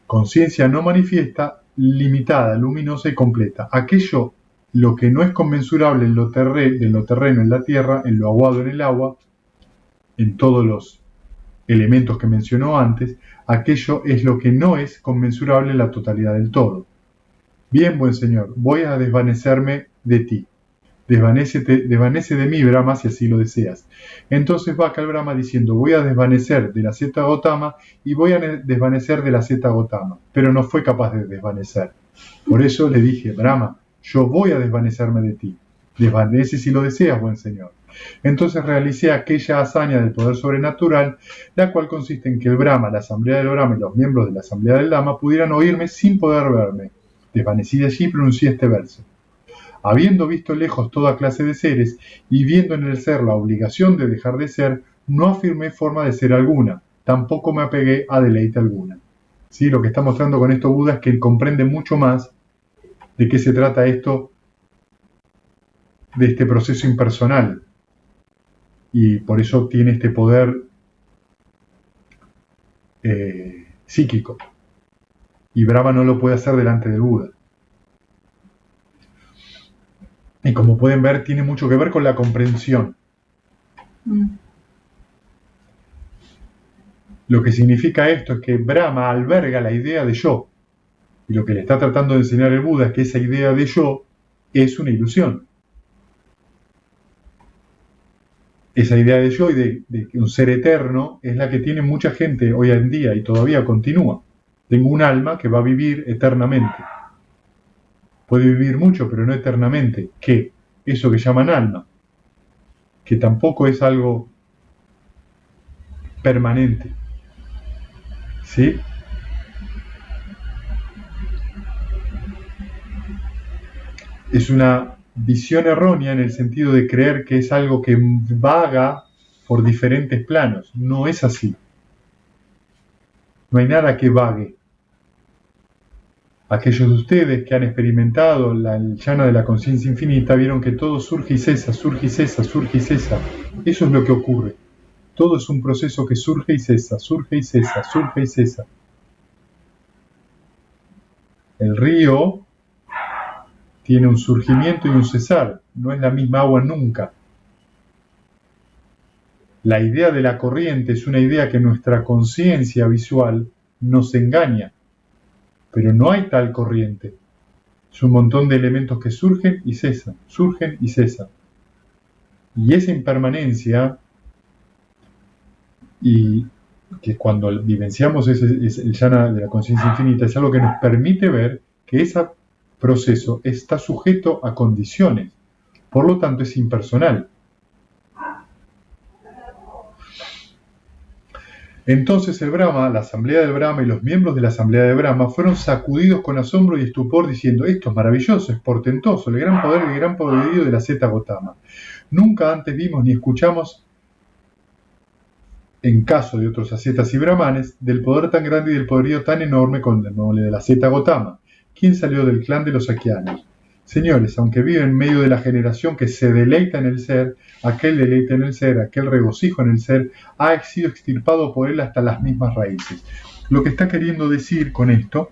Conciencia no manifiesta, limitada, luminosa y completa. Aquello lo que no es conmensurable en lo terreno, en la tierra, en lo aguado, en el agua, en todos los elementos que mencionó antes, aquello es lo que no es conmensurable en la totalidad del todo. Bien, buen Señor, voy a desvanecerme de ti. Desvanece de mí, Brahma, si así lo deseas. Entonces va acá el Brahma diciendo, voy a desvanecer de la Zeta Gotama y voy a desvanecer de la Zeta Gotama, pero no fue capaz de desvanecer. Por eso le dije, Brahma, yo voy a desvanecerme de ti. Desvanece si lo deseas, buen Señor. Entonces realicé aquella hazaña del poder sobrenatural, la cual consiste en que el Brahma, la asamblea del Brahma y los miembros de la asamblea del Dhamma pudieran oírme sin poder verme. Desvanecí de allí y pronuncié este verso. Habiendo visto lejos toda clase de seres y viendo en el ser la obligación de dejar de ser, no afirmé forma de ser alguna, tampoco me apegué a deleite alguna. ¿Sí? Lo que está mostrando con esto Buda es que él comprende mucho más de qué se trata esto, de este proceso impersonal. Y por eso tiene este poder psíquico. Y Brahma no lo puede hacer delante del Buda. Y como pueden ver, tiene mucho que ver con la comprensión. Lo que significa esto es que Brahma alberga la idea de yo. Y lo que le está tratando de enseñar el Buda es que esa idea de yo es una ilusión. Esa idea de yo y de un ser eterno es la que tiene mucha gente hoy en día y todavía continúa. Tengo un alma que va a vivir eternamente. Puede vivir mucho, pero no eternamente. ¿Qué? Eso que llaman alma. Que tampoco es algo permanente. ¿Sí? Es una visión errónea en el sentido de creer que es algo que vaga por diferentes planos. No es así. No hay nada que vague. Aquellos de ustedes que han experimentado el jhana de la conciencia infinita vieron que todo surge y cesa, surge y cesa, surge y cesa. Eso es lo que ocurre. Todo es un proceso que surge y cesa, surge y cesa, surge y cesa. El río tiene un surgimiento y un cesar. No es la misma agua nunca. La idea de la corriente es una idea que nuestra conciencia visual nos engaña. Pero no hay tal corriente. Es un montón de elementos que surgen y cesan, surgen y cesan. Y esa impermanencia, y que cuando vivenciamos el jhana de la conciencia infinita, es algo que nos permite ver que ese proceso está sujeto a condiciones. Por lo tanto, es impersonal. Entonces el Brahma, la asamblea del Brahma y los miembros de la asamblea de Brahma fueron sacudidos con asombro y estupor diciendo, esto es maravilloso, es portentoso, el gran poderío de la Zeta Gotama. Nunca antes vimos ni escuchamos, en caso de otros ascetas y brahmanes, del poder tan grande y del poderío tan enorme con el nombre de la Zeta Gotama. ¿Quién salió del clan de los Sakyanis? Señores, aunque vive en medio de la generación que se deleita en el ser, aquel deleite en el ser, aquel regocijo en el ser, ha sido extirpado por él hasta las mismas raíces. Lo que está queriendo decir con esto,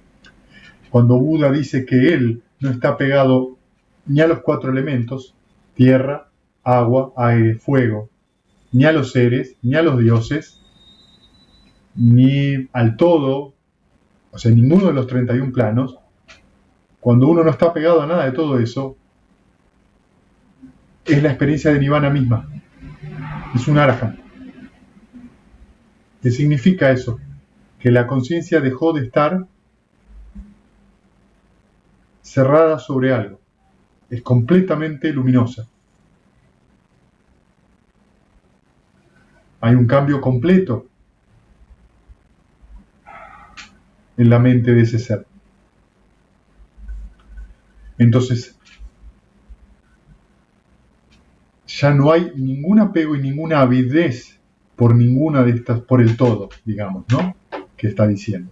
cuando Buda dice que él no está pegado ni a los 4 elementos, tierra, agua, aire, fuego, ni a los seres, ni a los dioses, ni al todo, o sea, ninguno de los 31 planos. Cuando uno no está pegado a nada de todo eso, es la experiencia de Nirvana misma. Es un arahant. ¿Qué significa eso? Que la conciencia dejó de estar cerrada sobre algo. Es completamente luminosa. Hay un cambio completo en la mente de ese ser. Entonces, ya no hay ningún apego y ninguna avidez por ninguna de estas, por el todo, digamos, ¿no? Que está diciendo.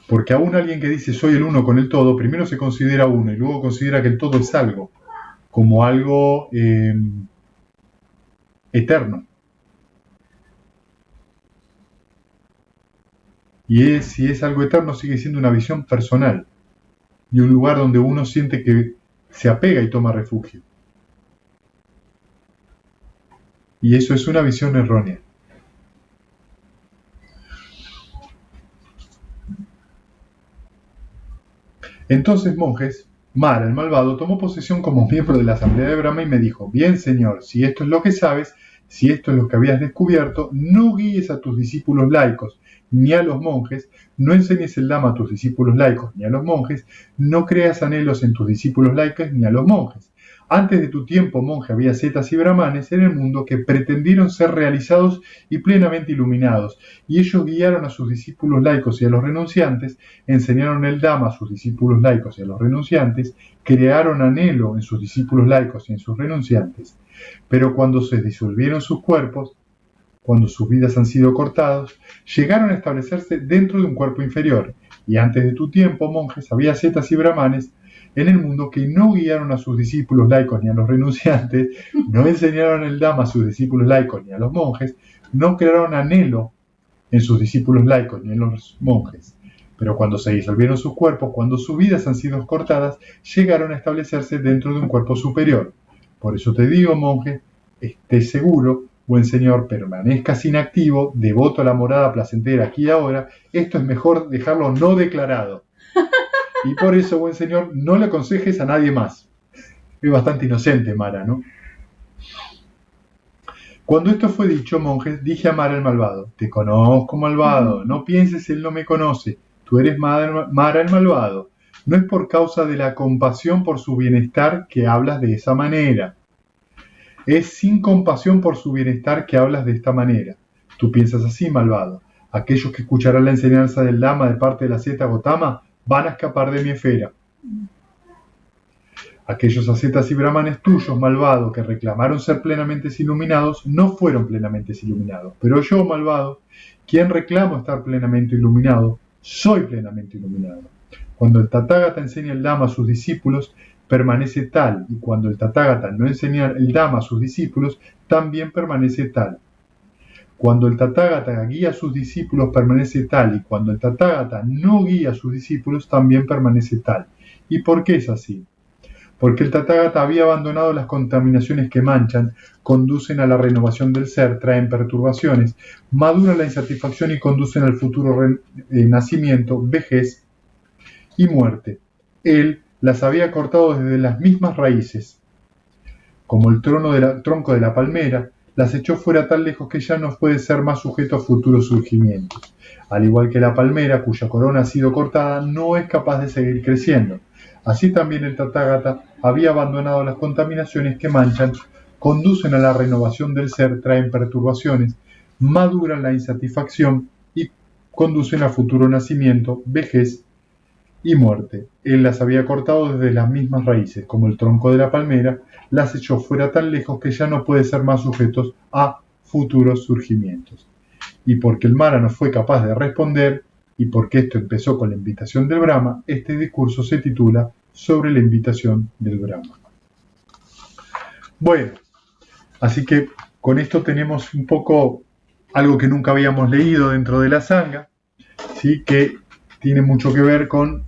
Porque aún alguien que dice soy el uno con el todo, primero se considera uno y luego considera que el todo es algo, como algo eterno. Y si es algo eterno, sigue siendo una visión personal. Y un lugar donde uno siente que se apega y toma refugio. Y eso es una visión errónea. Entonces, monjes, Mara, el malvado, tomó posesión como miembro de la asamblea de Brahma y me dijo: bien, señor, si esto es lo que sabes, si esto es lo que habías descubierto, no guíes a tus discípulos laicos, ni a los monjes, no enseñes el Dhamma a tus discípulos laicos, ni a los monjes, no creas anhelos en tus discípulos laicos, ni a los monjes. Antes de tu tiempo, monje, había setas y brahmanes en el mundo que pretendieron ser realizados y plenamente iluminados, y ellos guiaron a sus discípulos laicos y a los renunciantes, enseñaron el Dhamma a sus discípulos laicos y a los renunciantes, crearon anhelo en sus discípulos laicos y en sus renunciantes. Pero cuando se disolvieron sus cuerpos, cuando sus vidas han sido cortados, llegaron a establecerse dentro de un cuerpo inferior, y antes de tu tiempo, monjes, había setas y brahmanes en el mundo que no guiaron a sus discípulos laicos ni a los renunciantes, no enseñaron el Dhamma a sus discípulos laicos ni a los monjes, no crearon anhelo en sus discípulos laicos ni en los monjes. Pero cuando se disolvieron sus cuerpos, cuando sus vidas han sido cortadas, llegaron a establecerse dentro de un cuerpo superior. Por eso te digo, monje, esté seguro, buen señor, permanezcas inactivo, devoto a la morada placentera aquí y ahora. Esto es mejor dejarlo no declarado. Y por eso, buen señor, no le aconsejes a nadie más. Es bastante inocente, Mara, ¿no? Cuando esto fue dicho, monjes, dije a Mara el malvado: te conozco, malvado, no pienses él no me conoce, tú eres Mara el malvado. No es por causa de la compasión por su bienestar que hablas de esa manera. Es sin compasión por su bienestar que hablas de esta manera. Tú piensas así, malvado. Aquellos que escucharán la enseñanza del Dhamma de parte de la Seta Gotama van a escapar de mi esfera. Aquellos ascetas y brahmanes tuyos, malvado, que reclamaron ser plenamente iluminados, no fueron plenamente iluminados. Pero yo, malvado, quien reclamo estar plenamente iluminado, soy plenamente iluminado. Cuando el Tathagata enseña el Dhamma a sus discípulos, permanece tal, y cuando el Tathagata no enseña el Dhamma a sus discípulos, también permanece tal. Cuando el Tathagata guía a sus discípulos, permanece tal, y cuando el Tathagata no guía a sus discípulos, también permanece tal. ¿Y por qué es así? Porque el Tathagata había abandonado las contaminaciones que manchan, conducen a la renovación del ser, traen perturbaciones, maduran la insatisfacción y conducen al futuro nacimiento, vejez y muerte. Él las había cortado desde las mismas raíces. Como el tronco de la palmera, las echó fuera tan lejos que ya no puede ser más sujeto a futuros surgimientos. Al igual que la palmera, cuya corona ha sido cortada, no es capaz de seguir creciendo. Así también el Tathagata había abandonado las contaminaciones que manchan, conducen a la renovación del ser, traen perturbaciones, maduran la insatisfacción y conducen a futuro nacimiento, vejez y muerte. Él las había cortado desde las mismas raíces, como el tronco de la palmera, las echó fuera tan lejos que ya no puede ser más sujetos a futuros surgimientos. Y porque el Mara no fue capaz de responder, y porque esto empezó con la invitación del Brahma, este discurso se titula Sobre la invitación del Brahma. Bueno, así que con esto tenemos un poco algo que nunca habíamos leído dentro de la Sangha, ¿sí? Que tiene mucho que ver con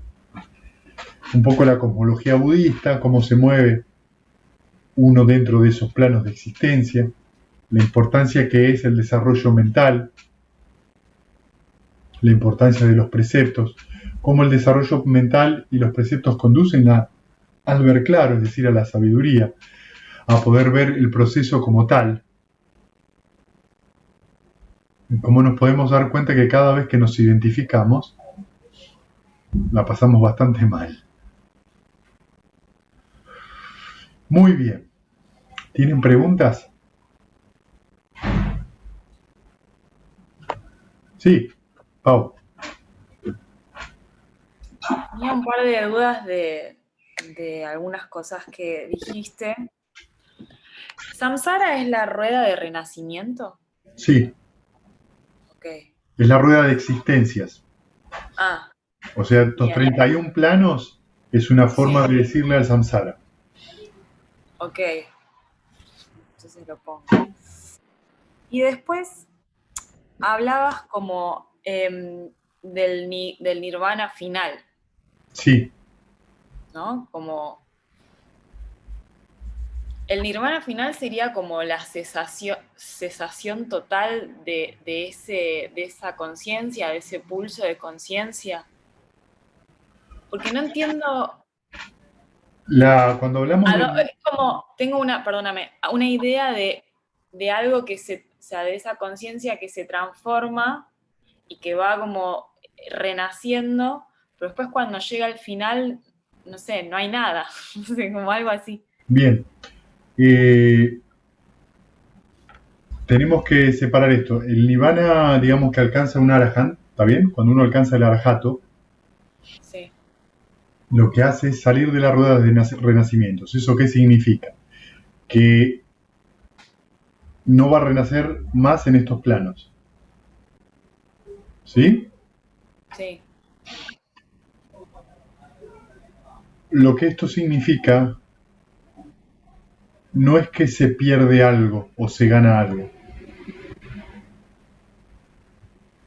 un poco la cosmología budista, cómo se mueve uno dentro de esos planos de existencia, la importancia que es el desarrollo mental, la importancia de los preceptos, cómo el desarrollo mental y los preceptos conducen al ver claro, es decir, a la sabiduría, a poder ver el proceso como tal. Cómo nos podemos dar cuenta que cada vez que nos identificamos, la pasamos bastante mal. Muy bien. ¿Tienen preguntas? Sí, Pau. Tenía un par de dudas de algunas cosas que dijiste. ¿Samsara es la rueda de renacimiento? Sí. Ok. Es la rueda de existencias. Ah. O sea, estos 31 planos es una forma de decirle al samsara. Ok. Entonces lo pongo. Y después hablabas como del nirvana final. Sí. ¿No? Como El nirvana final sería como la cesación total de esa conciencia, de ese pulso de conciencia. Porque no entiendo. Cuando hablamos Es como, tengo una idea de algo o sea, de esa conciencia que se transforma y que va como renaciendo, pero después cuando llega al final, no sé, no hay nada, no sé, como algo así. Bien, tenemos que separar esto. El nirvana, digamos que alcanza un arahant, ¿está bien? Cuando uno alcanza el arahato, Sí. lo que hace es salir de la rueda de renacimientos. ¿Eso qué significa? Que no va a renacer más en estos planos. ¿Sí? Sí. Lo que esto significa no es que se pierde algo o se gana algo.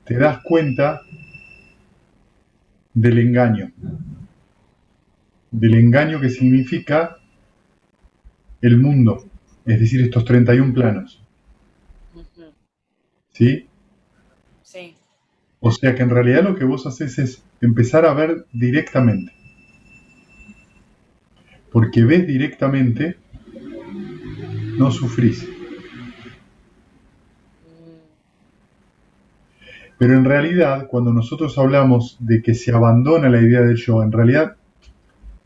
Te das cuenta del engaño que significa el mundo, es decir, estos 31 planos. Ujú. ¿Sí? Sí. O sea que en realidad lo que vos haces es empezar a ver directamente. Porque ves directamente, no sufrís. Pero en realidad, cuando nosotros hablamos de que se abandona la idea del yo, en realidad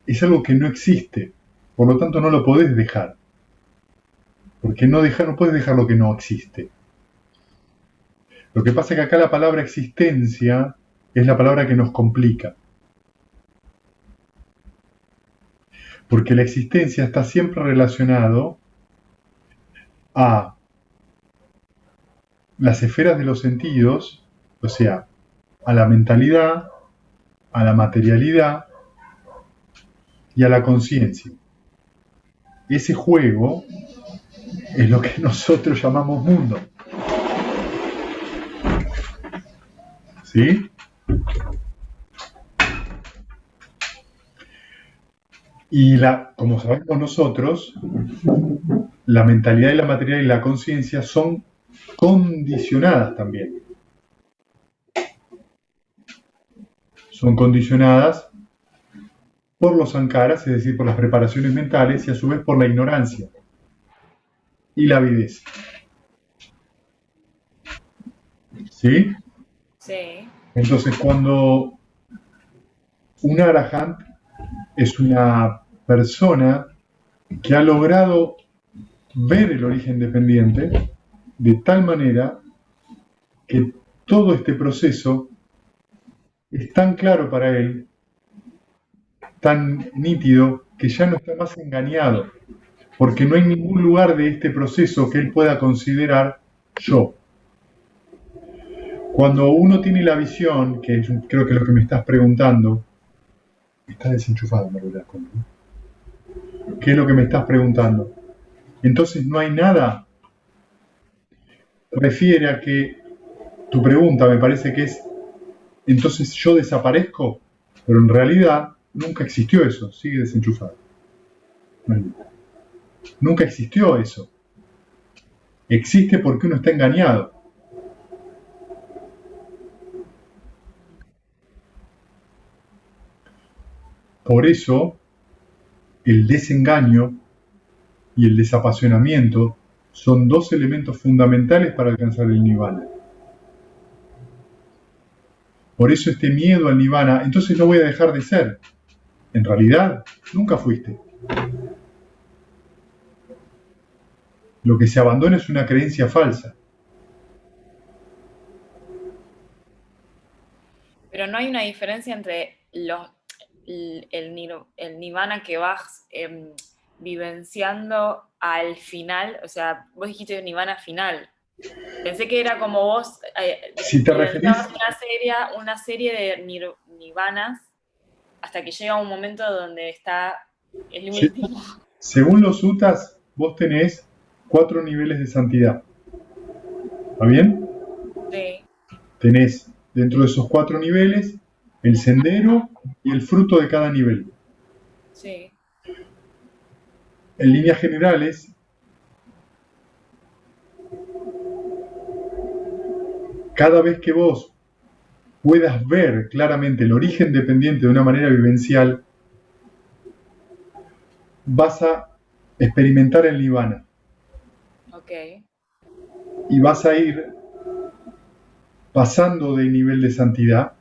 es algo que no existe. Por lo tanto, no lo podés dejar. Porque no podés dejar lo que no existe. Lo que pasa es que acá la palabra existencia es la palabra que nos complica. Porque la existencia está siempre relacionado a las esferas de los sentidos, o sea, a la mentalidad, a la materialidad y a la conciencia. Ese juego es lo que nosotros llamamos mundo. ¿Sí? Y como sabemos nosotros, la mentalidad y la materialidad y la conciencia son condicionadas también. Son condicionadas por los sankaras, es decir, por las preparaciones mentales, y a su vez por la ignorancia y la avidez. ¿Sí? Sí. Entonces, cuando un arahant es una persona que ha logrado ver el origen dependiente de tal manera que todo este proceso es tan claro para él, tan nítido, que ya no está más engañado, porque no hay ningún lugar de este proceso que él pueda considerar yo. Cuando uno tiene la visión, que creo que es lo que me estás preguntando, está desenchufado, Maruela, ¿qué es lo que me estás preguntando? Entonces no hay nada. Refiere a que tu pregunta me parece que es, entonces yo desaparezco, pero en realidad nunca existió eso, sigue desenchufado. Nunca existió eso. Existe porque uno está engañado. Por eso, el desengaño y el desapasionamiento son dos elementos fundamentales para alcanzar el nirvana. Por eso este miedo al nirvana, entonces no voy a dejar de ser. En realidad, nunca fuiste. Lo que se abandona es una creencia falsa. Pero no hay una diferencia entre el nirvana que vas vivenciando al final, o sea, vos dijiste nirvana final. Pensé que era como vos Si te referís, una serie de nirvanas hasta que llega un momento donde está el último. según los suttas, vos tenés 4 niveles de santidad. ¿Está bien? Sí. Tenés dentro de esos 4 niveles el sendero y el fruto de cada nivel. Sí. en líneas generales, cada vez que vos puedas ver claramente el origen dependiente de una manera vivencial, vas a experimentar el nirvana Ok. y vas a ir pasando de nivel de santidad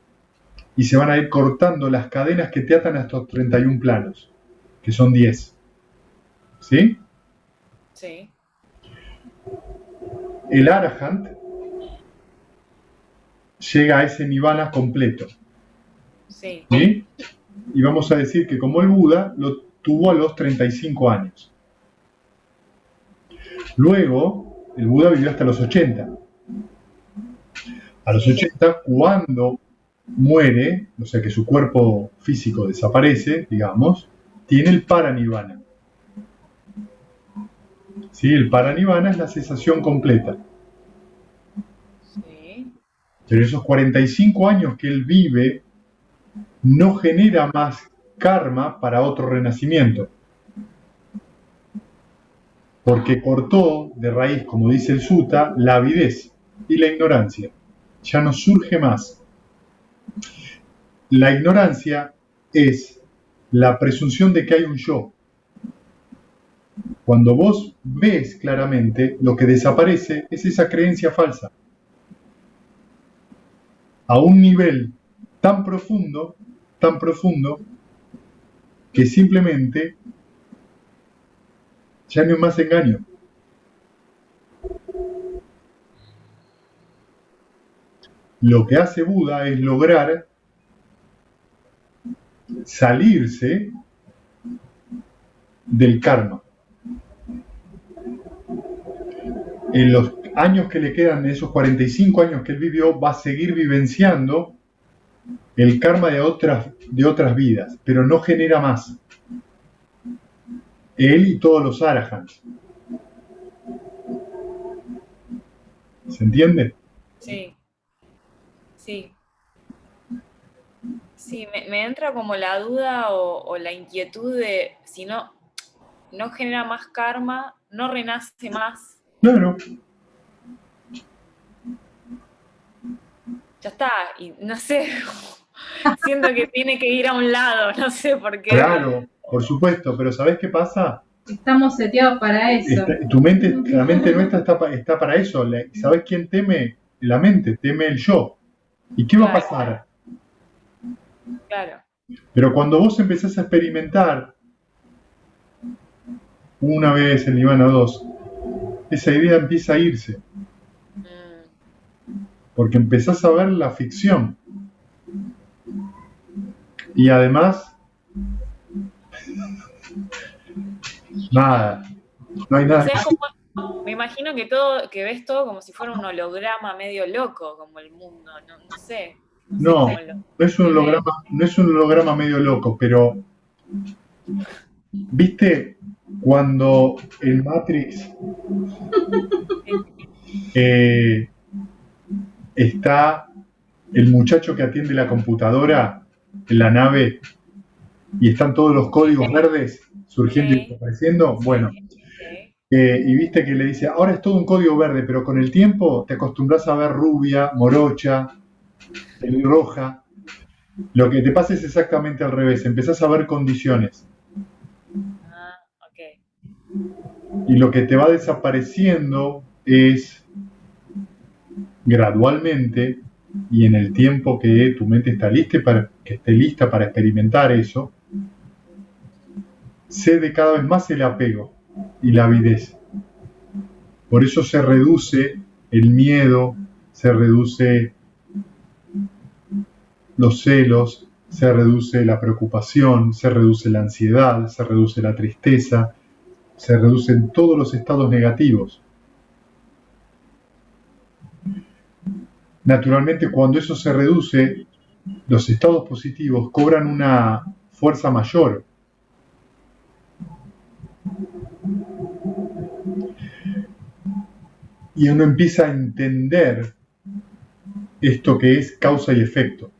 y se van a ir cortando las cadenas que te atan a estos 31 planos, que son 10. ¿Sí? Sí. El Arahant llega a ese nirvana completo. Sí. ¿Sí? Y vamos a decir que como el Buda lo tuvo a los 35 años. Luego, el Buda vivió hasta los 80. A los Sí. 80, cuando muere, o sea que su cuerpo físico desaparece, digamos, tiene el paranirvana. ¿Sí? El paranirvana es la cesación completa. Sí. Pero esos 45 años que él vive no genera más karma para otro renacimiento. Porque cortó de raíz, como dice el Sutta, la avidez y la ignorancia. Ya no surge más. La ignorancia es la presunción de que hay un yo. Cuando vos ves claramente, lo que desaparece es esa creencia falsa. A un nivel tan profundo, que simplemente ya no hay más engaño. Lo que hace Buda es lograr salirse del karma. En los años que le quedan, en esos 45 años que él vivió, va a seguir vivenciando el karma de otras vidas, pero no genera más. Él y todos los arahants. ¿Se entiende? Sí. Sí. Sí, me entra como la duda o la inquietud de si no genera más karma, no renace más, Claro, ya está, y no sé, siento que tiene que ir a un lado, no sé por qué. claro, por supuesto, pero ¿sabés qué pasa? Estamos seteados para eso. Tu mente, la mente nuestra está para eso. ¿Sabés quién teme? La mente, teme el yo. ¿Y qué va a Claro. pasar? Claro, Pero cuando vos empezás a experimentar una vez el Nirvana 2, esa idea empieza a irse, porque empezás a ver la ficción. Y además, nada, no hay o nada. sea, es como, me imagino que ves todo como si fuera un holograma medio loco, como el mundo, no sé. No, cómo lo- no es un holograma medio loco, pero ¿viste cuando en Matrix está el muchacho que atiende la computadora en la nave y están todos los códigos verdes surgiendo y Sí. desapareciendo? Bueno, Sí. y viste que le dice, ahora es todo un código verde, pero con el tiempo te acostumbras a ver rubia, morocha, pelirroja. Lo que te pasa es exactamente al revés, empezás a ver condiciones. Ah, ok. Y lo que te va desapareciendo es gradualmente y en el tiempo que tu mente que esté lista para experimentar eso, cede cada vez más el apego y la avidez. Por eso se reduce el miedo, se reduce los celos, se reduce la preocupación, se reduce la ansiedad, se reduce la tristeza, se reducen todos los estados negativos. Naturalmente, cuando eso se reduce, los estados positivos cobran una fuerza mayor. Y uno empieza a entender esto que es causa y efecto.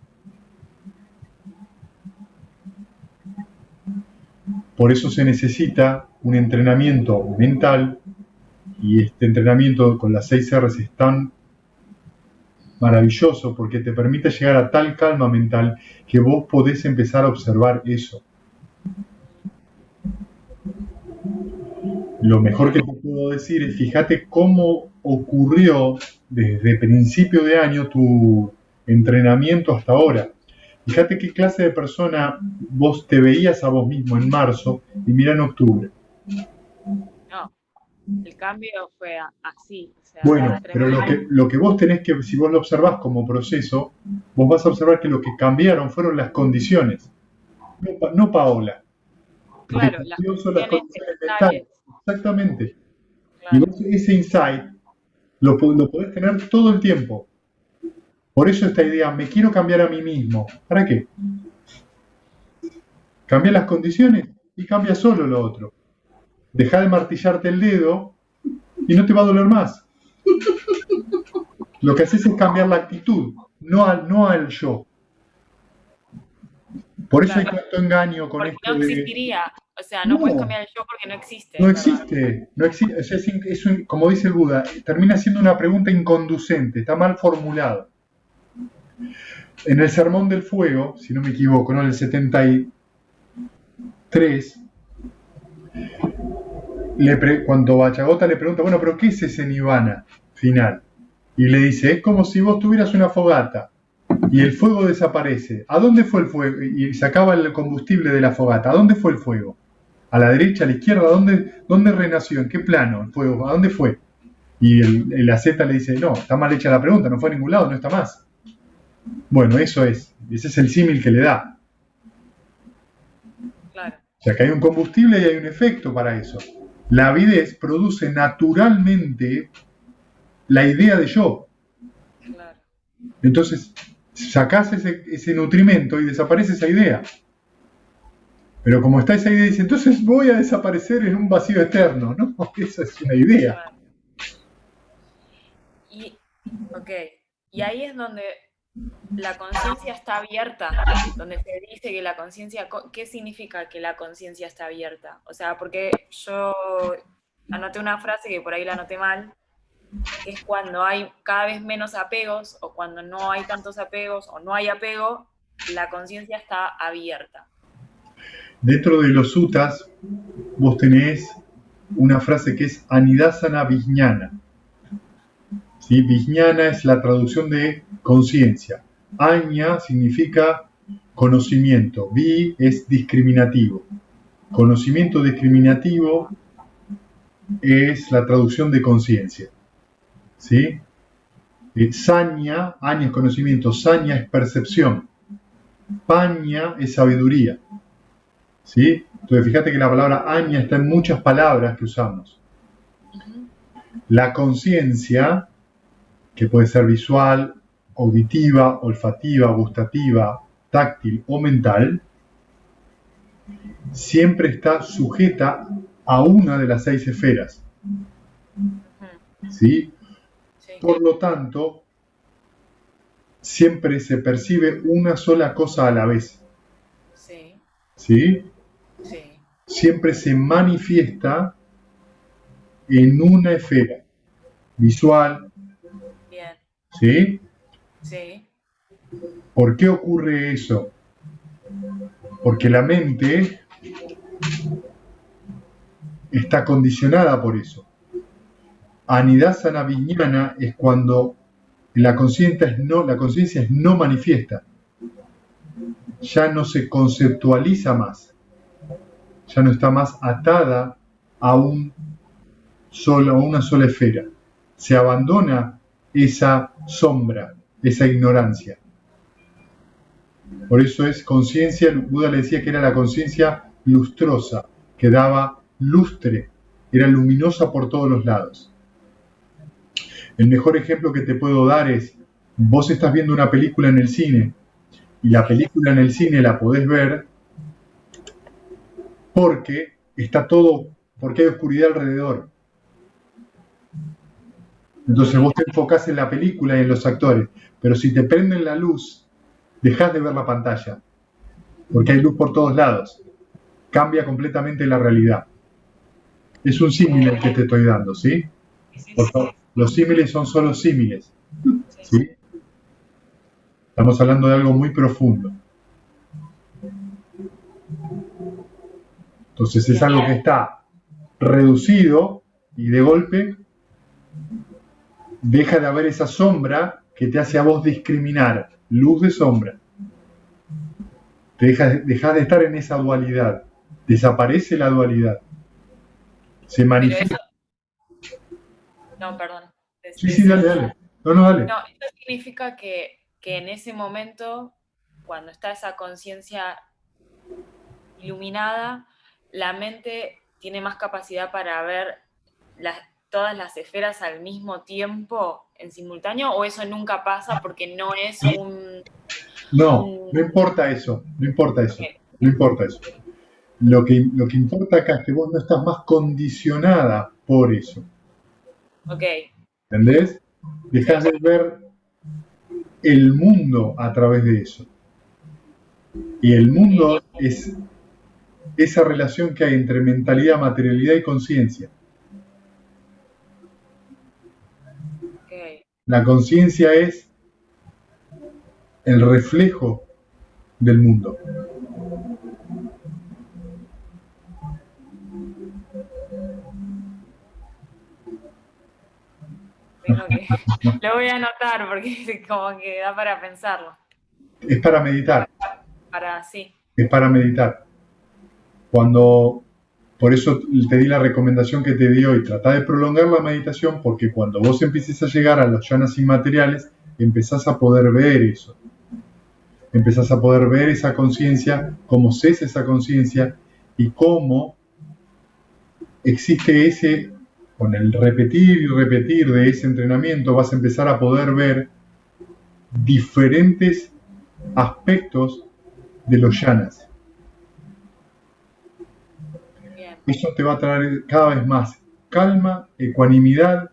Por eso se necesita un entrenamiento mental, y este entrenamiento con las 6 R's es tan maravilloso porque te permite llegar a tal calma mental que vos podés empezar a observar eso. Lo mejor que te puedo decir es, fíjate cómo ocurrió desde principio de año tu entrenamiento hasta ahora. Fíjate qué clase de persona vos te veías a vos mismo en marzo y mira en octubre. No, el cambio fue así. O sea, Bueno, pero lo que vos tenés que, si vos lo observás como proceso, vos vas a observar que lo que cambiaron fueron las condiciones, no Paola. claro, Lo que las cambió son las condiciones condiciones mentales. mentales. Exactamente. Y Claro, vos ese insight lo podés tener todo el tiempo. Por eso esta idea, me quiero cambiar a mí mismo. ¿Para qué? Cambia las condiciones y cambia solo lo otro. Deja de martillarte el dedo y no te va a doler más. Lo que haces es cambiar la actitud, no al yo. Por eso hay claro. tanto engaño con Porque esto no de... existiría. O sea, no puedes No, cambiar el yo porque no existe. no ¿verdad? existe, no existe. O sea, como dice el Buda, termina siendo una pregunta inconducente, está mal formulada. En el Sermón del Fuego, si no me equivoco, ¿no? En el 73, cuando Vachavota le pregunta, bueno, pero ¿qué es ese nirvana final? Y le dice, es como si vos tuvieras una fogata y el fuego desaparece. ¿A dónde fue el fuego? Y se acaba el combustible de la fogata. ¿A dónde fue el fuego? ¿A la derecha, a la izquierda? ¿Dónde renació? ¿En qué plano el fuego? ¿A dónde fue? Y el AZ le dice, no, está mal hecha la pregunta, no fue a ningún lado, no está más. Bueno, ese es el símil que le da. Claro. O sea, que hay un combustible y hay un efecto para eso. La avidez produce naturalmente la idea de yo. Claro. Entonces, sacás ese nutrimento y desaparece esa idea. Pero como está esa idea, dice, entonces voy a desaparecer en un vacío eterno. No, esa es una idea. Claro. Y ahí es donde la conciencia está abierta, donde se dice que la conciencia, ¿qué significa que la conciencia está abierta? O sea, porque yo anoté una frase que por ahí la anoté mal, que es cuando hay cada vez menos apegos, o cuando no hay tantos apegos, o no hay apego, la conciencia está abierta. Dentro de los suttas, vos tenés una frase que es Anidasana Vijnana. ¿Sí? Vijnana es la traducción de conciencia. Aña significa conocimiento. Vi es discriminativo. Conocimiento discriminativo es la traducción de conciencia. ¿Sí? Saña, aña es conocimiento, saña es percepción. Paña es sabiduría. ¿Sí? Entonces fíjate que la palabra aña está en muchas palabras que usamos. La conciencia, que puede ser visual, auditiva, olfativa, gustativa, táctil o mental, siempre está sujeta a una de las 6 esferas. ¿Sí? Sí. Por lo tanto, siempre se percibe una sola cosa a la vez. Sí. ¿Sí? Sí. Siempre se manifiesta en una esfera visual. Bien. ¿Sí? Sí. ¿Por qué ocurre eso? Porque la mente está condicionada por eso. Anidasana Vijnana es cuando la conciencia es no manifiesta. Ya no se conceptualiza más. Ya no está más atada a una sola esfera. Se abandona esa sombra, esa ignorancia. Por eso es conciencia, Buda le decía que era la conciencia lustrosa, que daba lustre, era luminosa por todos los lados. El mejor ejemplo que te puedo dar es, vos estás viendo una película en el cine, y la película en el cine la podés ver porque porque hay oscuridad alrededor. Entonces vos te enfocás en la película y en los actores, pero si te prenden la luz, dejás de ver la pantalla, porque hay luz por todos lados. Cambia completamente la realidad. Es un símil el que te estoy dando, ¿sí? Por favor, los símiles son solo símiles, ¿sí? Estamos hablando de algo muy profundo. Entonces es algo que está reducido y de golpe deja de haber esa sombra que te hace a vos discriminar, luz de sombra. Dejas de estar en esa dualidad, desaparece la dualidad, se manifiesta. No, perdón. Sí, dale. No, dale. No, esto significa que en ese momento, cuando está esa conciencia iluminada, la mente tiene más capacidad para ver todas las esferas al mismo tiempo, en simultáneo, o eso nunca pasa porque no es un... No importa eso, Okay. no importa eso. Lo que importa acá es que vos no estás más condicionada por eso. Ok. ¿Entendés? Dejás de ver el mundo a través de eso. Y el mundo es esa relación que hay entre mentalidad, materialidad y conciencia. Okay. La conciencia es el reflejo del mundo. Lo voy a anotar porque como que da para pensarlo. Es para meditar. Sí. Es para meditar. Por eso te di la recomendación que te di hoy, trata de prolongar la meditación porque cuando vos empieces a llegar a los yanas inmateriales, empezás a poder ver eso. Empezás a poder ver esa conciencia, cómo cesa esa conciencia y cómo existe ese, con el repetir y repetir de ese entrenamiento, vas a empezar a poder ver diferentes aspectos de los yanas. Eso te va a traer cada vez más calma, ecuanimidad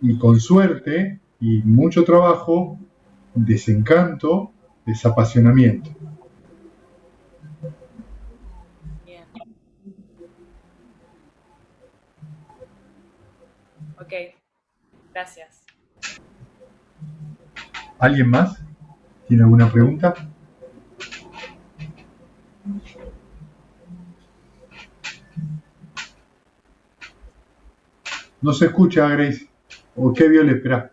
y con suerte y mucho trabajo, desencanto, desapasionamiento. Bien. Ok, gracias. ¿Alguien más? ¿Tiene alguna pregunta? No se escucha, Grace. ¿O qué, Viole? Espera.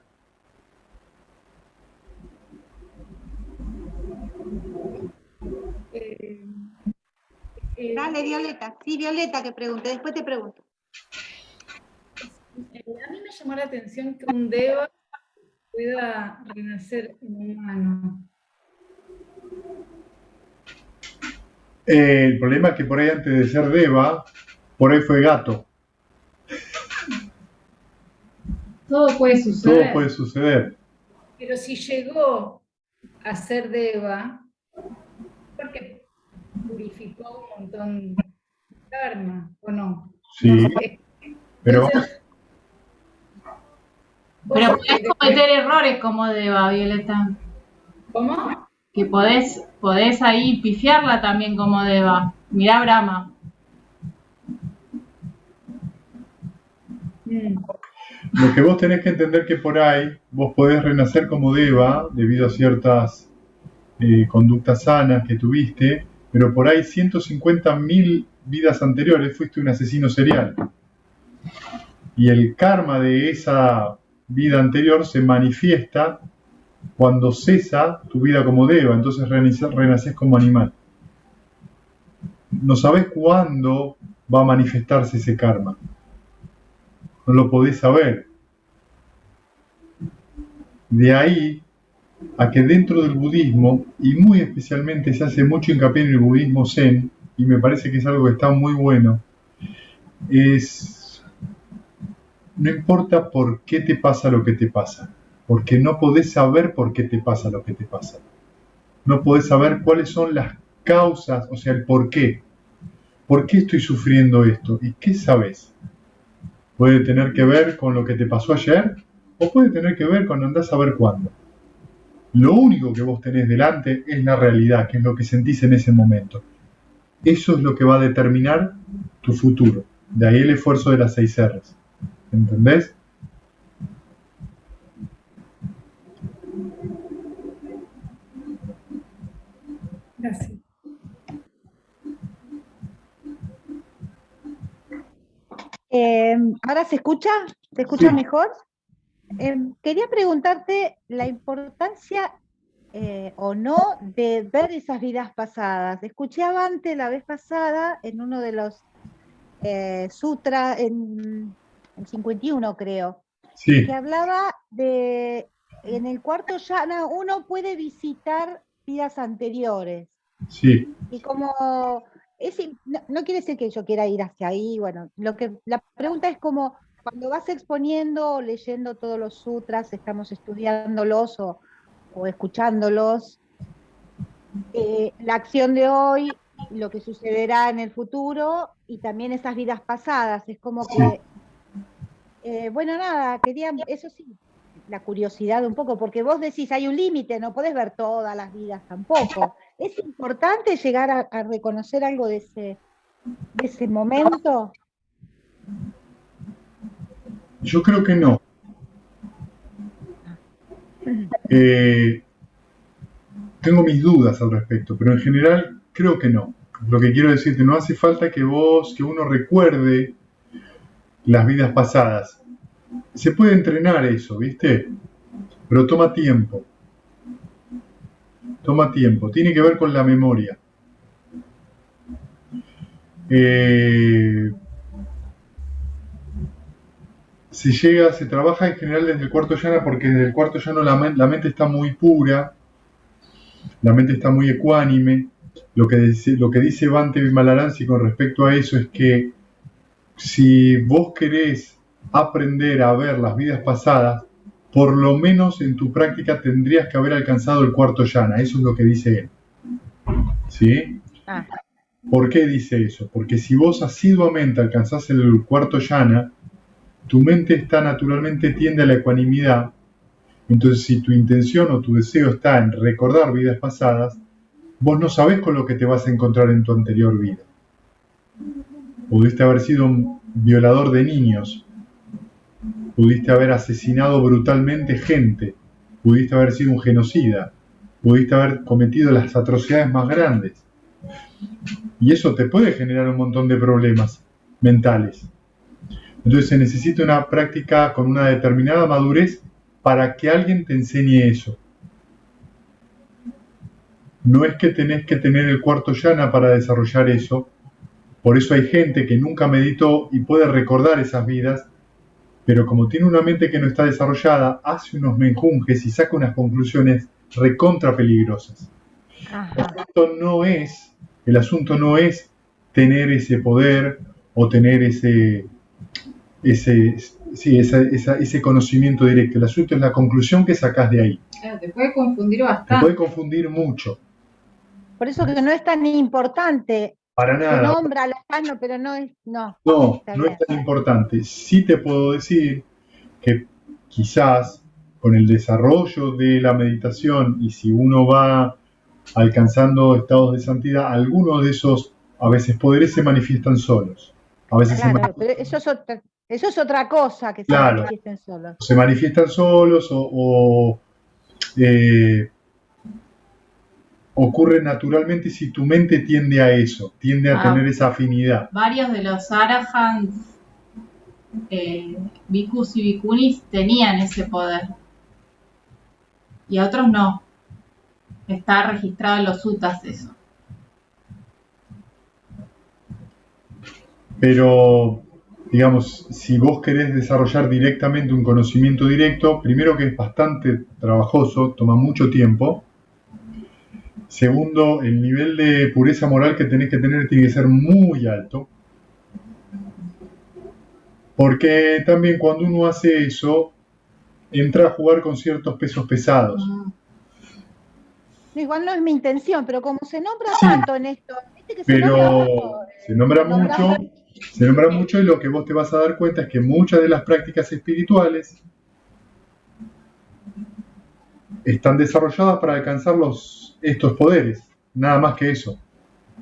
Dale, Violeta. Sí, Violeta, que pregunte. Después te pregunto. A mí me llamó la atención que un deva pueda renacer en humano. El problema es que por ahí antes de ser deva, por ahí fue gato. Todo puede suceder. Todo puede suceder. Pero si llegó a ser deva, porque purificó un montón de karma, ¿o no? Sí, no sé. pero... Pero podés cometer errores como deva, Violeta. ¿Cómo? Que podés ahí pifiarla también como deva. Mirá Brahma. Lo que vos tenés que entender que por ahí vos podés renacer como deva debido a ciertas conductas sanas que tuviste, pero por ahí 150.000 vidas anteriores fuiste un asesino serial. Y el karma de esa vida anterior se manifiesta cuando cesa tu vida como deva, entonces renaces como animal. No sabés cuándo va a manifestarse ese karma. No lo podés saber. De ahí a que dentro del budismo, y muy especialmente se hace mucho hincapié en el budismo zen, y me parece que es algo que está muy bueno, no importa por qué te pasa lo que te pasa, porque no podés saber por qué te pasa lo que te pasa. No podés saber cuáles son las causas, o sea, el por qué. ¿Por qué estoy sufriendo esto? ¿Y qué sabes? Puede tener que ver con lo que te pasó ayer, o puede tener que ver con andás a ver cuándo. Lo único que vos tenés delante es la realidad, que es lo que sentís en ese momento. Eso es lo que va a determinar tu futuro. De ahí el esfuerzo de las 6 R's. ¿Entendés? Gracias. ¿Ahora se escucha? ¿Se escucha Sí. mejor? Quería preguntarte la importancia o no de ver esas vidas pasadas. Escuché a Bhante la vez pasada en uno de los sutras, en el 51 creo, Sí, que hablaba de, en el cuarto yana uno puede visitar vidas anteriores. sí. Y como, no quiere decir que yo quiera ir hacia ahí, bueno, la pregunta es como, cuando vas exponiendo o leyendo todos los sutras, estamos estudiándolos o escuchándolos, la acción de hoy, lo que sucederá en el futuro y también esas vidas pasadas, es como que, bueno, nada, quería, eso sí, la curiosidad un poco, porque vos decís, hay un límite, no podés ver todas las vidas tampoco. ¿Es importante llegar a reconocer algo de ese momento? Yo creo que no. Tengo mis dudas al respecto, pero en general creo que no. Lo que quiero decirte, no hace falta que uno recuerde las vidas pasadas. Se puede entrenar eso, ¿viste? Pero toma tiempo. Toma tiempo. Tiene que ver con la memoria. Se trabaja en general desde el cuarto yana porque desde el cuarto yana la mente está muy pura, la mente está muy ecuánime. Lo que dice Bhante Vimalaransi con respecto a eso es que si vos querés aprender a ver las vidas pasadas, por lo menos en tu práctica tendrías que haber alcanzado el cuarto yana. Eso es lo que dice él. ¿Sí? ¿Por qué dice eso? Porque si vos asiduamente alcanzás el cuarto yana, tu mente está naturalmente tiende a la ecuanimidad. Entonces, si tu intención o tu deseo está en recordar vidas pasadas, vos no sabés con lo que te vas a encontrar en tu anterior vida. Pudiste haber sido un violador de niños, pudiste haber asesinado brutalmente gente, pudiste haber sido un genocida, pudiste haber cometido las atrocidades más grandes. Y eso te puede generar un montón de problemas mentales. Entonces se necesita una práctica con una determinada madurez para que alguien te enseñe eso. No es que tenés que tener el cuarto yana para desarrollar eso. Por eso hay gente que nunca meditó y puede recordar esas vidas, pero como tiene una mente que no está desarrollada, hace unos menjunjes y saca unas conclusiones recontra peligrosas. El asunto no es tener ese poder o tener ese conocimiento directo. El asunto es la conclusión que sacás de ahí. Te puede confundir bastante. Te puede confundir mucho. Por eso que no es tan importante. Para nada. Se nombra lejano, pero no es. No es tan importante. Sí te puedo decir que quizás con el desarrollo de la meditación y si uno va alcanzando estados de santidad, algunos de esos a veces poderes se manifiestan solos. A veces pero eso es otra cosa que se manifiesten solos. Se manifiestan solos o ocurre naturalmente si tu mente tiende a eso, tiende a tener esa afinidad. Varios de los arahants, bhikkhus y bhikkhunis, tenían ese poder. Y a otros no. Está registrado en los suttas eso. Pero, digamos, si vos querés desarrollar directamente un conocimiento directo, primero que es bastante trabajoso, toma mucho tiempo. Segundo, el nivel de pureza moral que tenés que tener tiene que ser muy alto. Porque también cuando uno hace eso, entra a jugar con ciertos pesos pesados. Igual no es mi intención, pero como se nombra tanto en esto, ¿viste que se nombra mucho y lo que vos te vas a dar cuenta es que muchas de las prácticas espirituales están desarrolladas para alcanzar estos poderes, nada más que eso.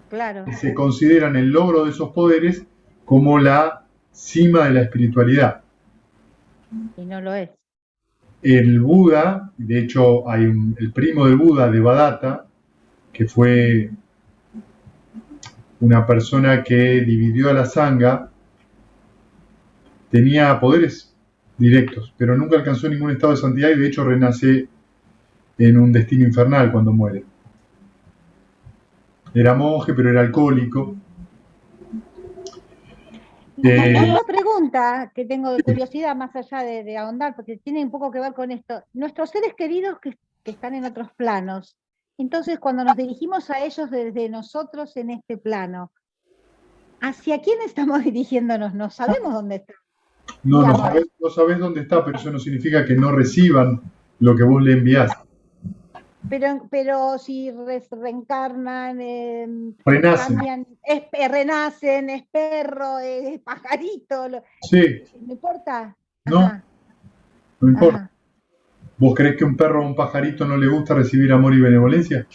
Claro. Se consideran el logro de esos poderes como la cima de la espiritualidad. Y no lo es. El Buda, de hecho hay el primo del Buda, Devadatta, que fue una persona que dividió a la Sangha, tenía poderes directos, pero nunca alcanzó ningún estado de santidad y de hecho renace en un destino infernal cuando muere. Era monje, pero era alcohólico. Otra pregunta que tengo de curiosidad, más allá de ahondar, porque tiene un poco que ver con esto. Nuestros seres queridos que están en otros planos, entonces cuando nos dirigimos a ellos desde nosotros en este plano, ¿hacia quién estamos dirigiéndonos? No sabemos dónde está. No, Digamos, no sabés dónde está, pero eso no significa que no reciban lo que vos le enviás. pero si reencarnan, Renacen. cambian, renacen, es perro, es pajarito, Sí, ¿no importa? no, Ajá, no importa. ajá. ¿Vos creés que a un perro o un pajarito no le gusta recibir amor y benevolencia?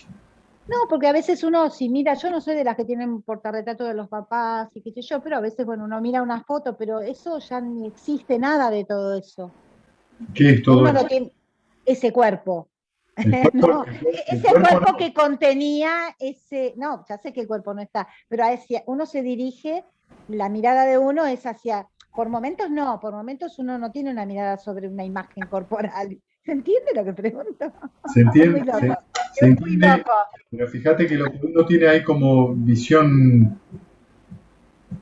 No, porque a veces uno, si mira, yo no soy de las que tienen portarretrato de los papás y qué sé yo, pero a veces, bueno, uno mira una foto, pero eso ya ni existe nada de todo eso. ¿Qué es todo Uno eso? no tiene ese cuerpo. El cuerpo, No, el ese cuerpo cuerpo no. que contenía ese, no, ya sé que el cuerpo no está, pero uno se dirige, la mirada de uno es hacia, por momentos no, por momentos uno no tiene una mirada sobre una imagen corporal. ¿Se entiende lo que pregunto? ¿Se Es entiende? muy loco. Se Es muy entiende, loco. pero fíjate que lo que uno tiene ahí como visión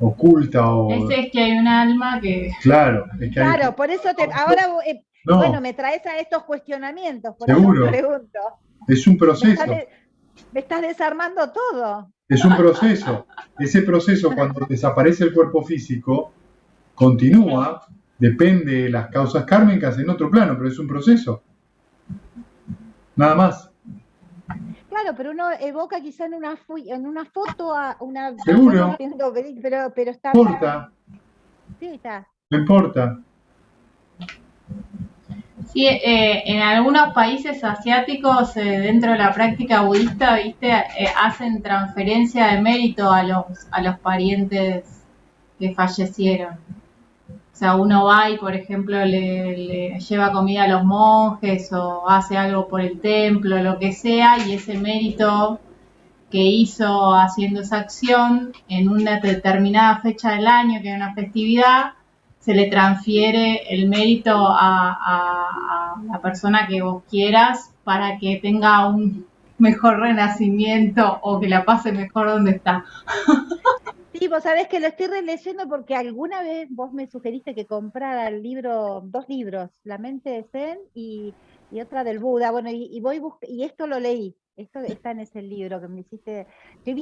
oculta o... Ese es que hay un alma que... Claro, es que hay... Claro, por eso ahora, No, bueno, me traes a estos cuestionamientos, por seguro. eso pregunto. Es un Me proceso. me estás desarmando todo. Es un proceso. Ese proceso, cuando desaparece el cuerpo físico, continúa, depende de las causas kármicas en otro plano, pero es un proceso. Nada más. Claro, pero uno evoca quizá en una foto a una... Seguro. yo no entiendo, pero está... No importa, Sí, está. no importa. Sí, en algunos países asiáticos, dentro de la práctica budista, ¿viste? Hacen transferencia de mérito a los parientes que fallecieron. O sea, uno va y, por ejemplo, le lleva comida a los monjes o hace algo por el templo, lo que sea, y ese mérito que hizo haciendo esa acción en una determinada fecha del año, que es una festividad, se le transfiere el mérito a la persona que vos quieras para que tenga un mejor renacimiento o que la pase mejor donde está. Sí, vos sabés que lo estoy releyendo porque alguna vez vos me sugeriste que comprara dos libros, La mente de Zen y otra del Buda. Bueno, y esto lo leí. Esto está en ese libro que me hiciste.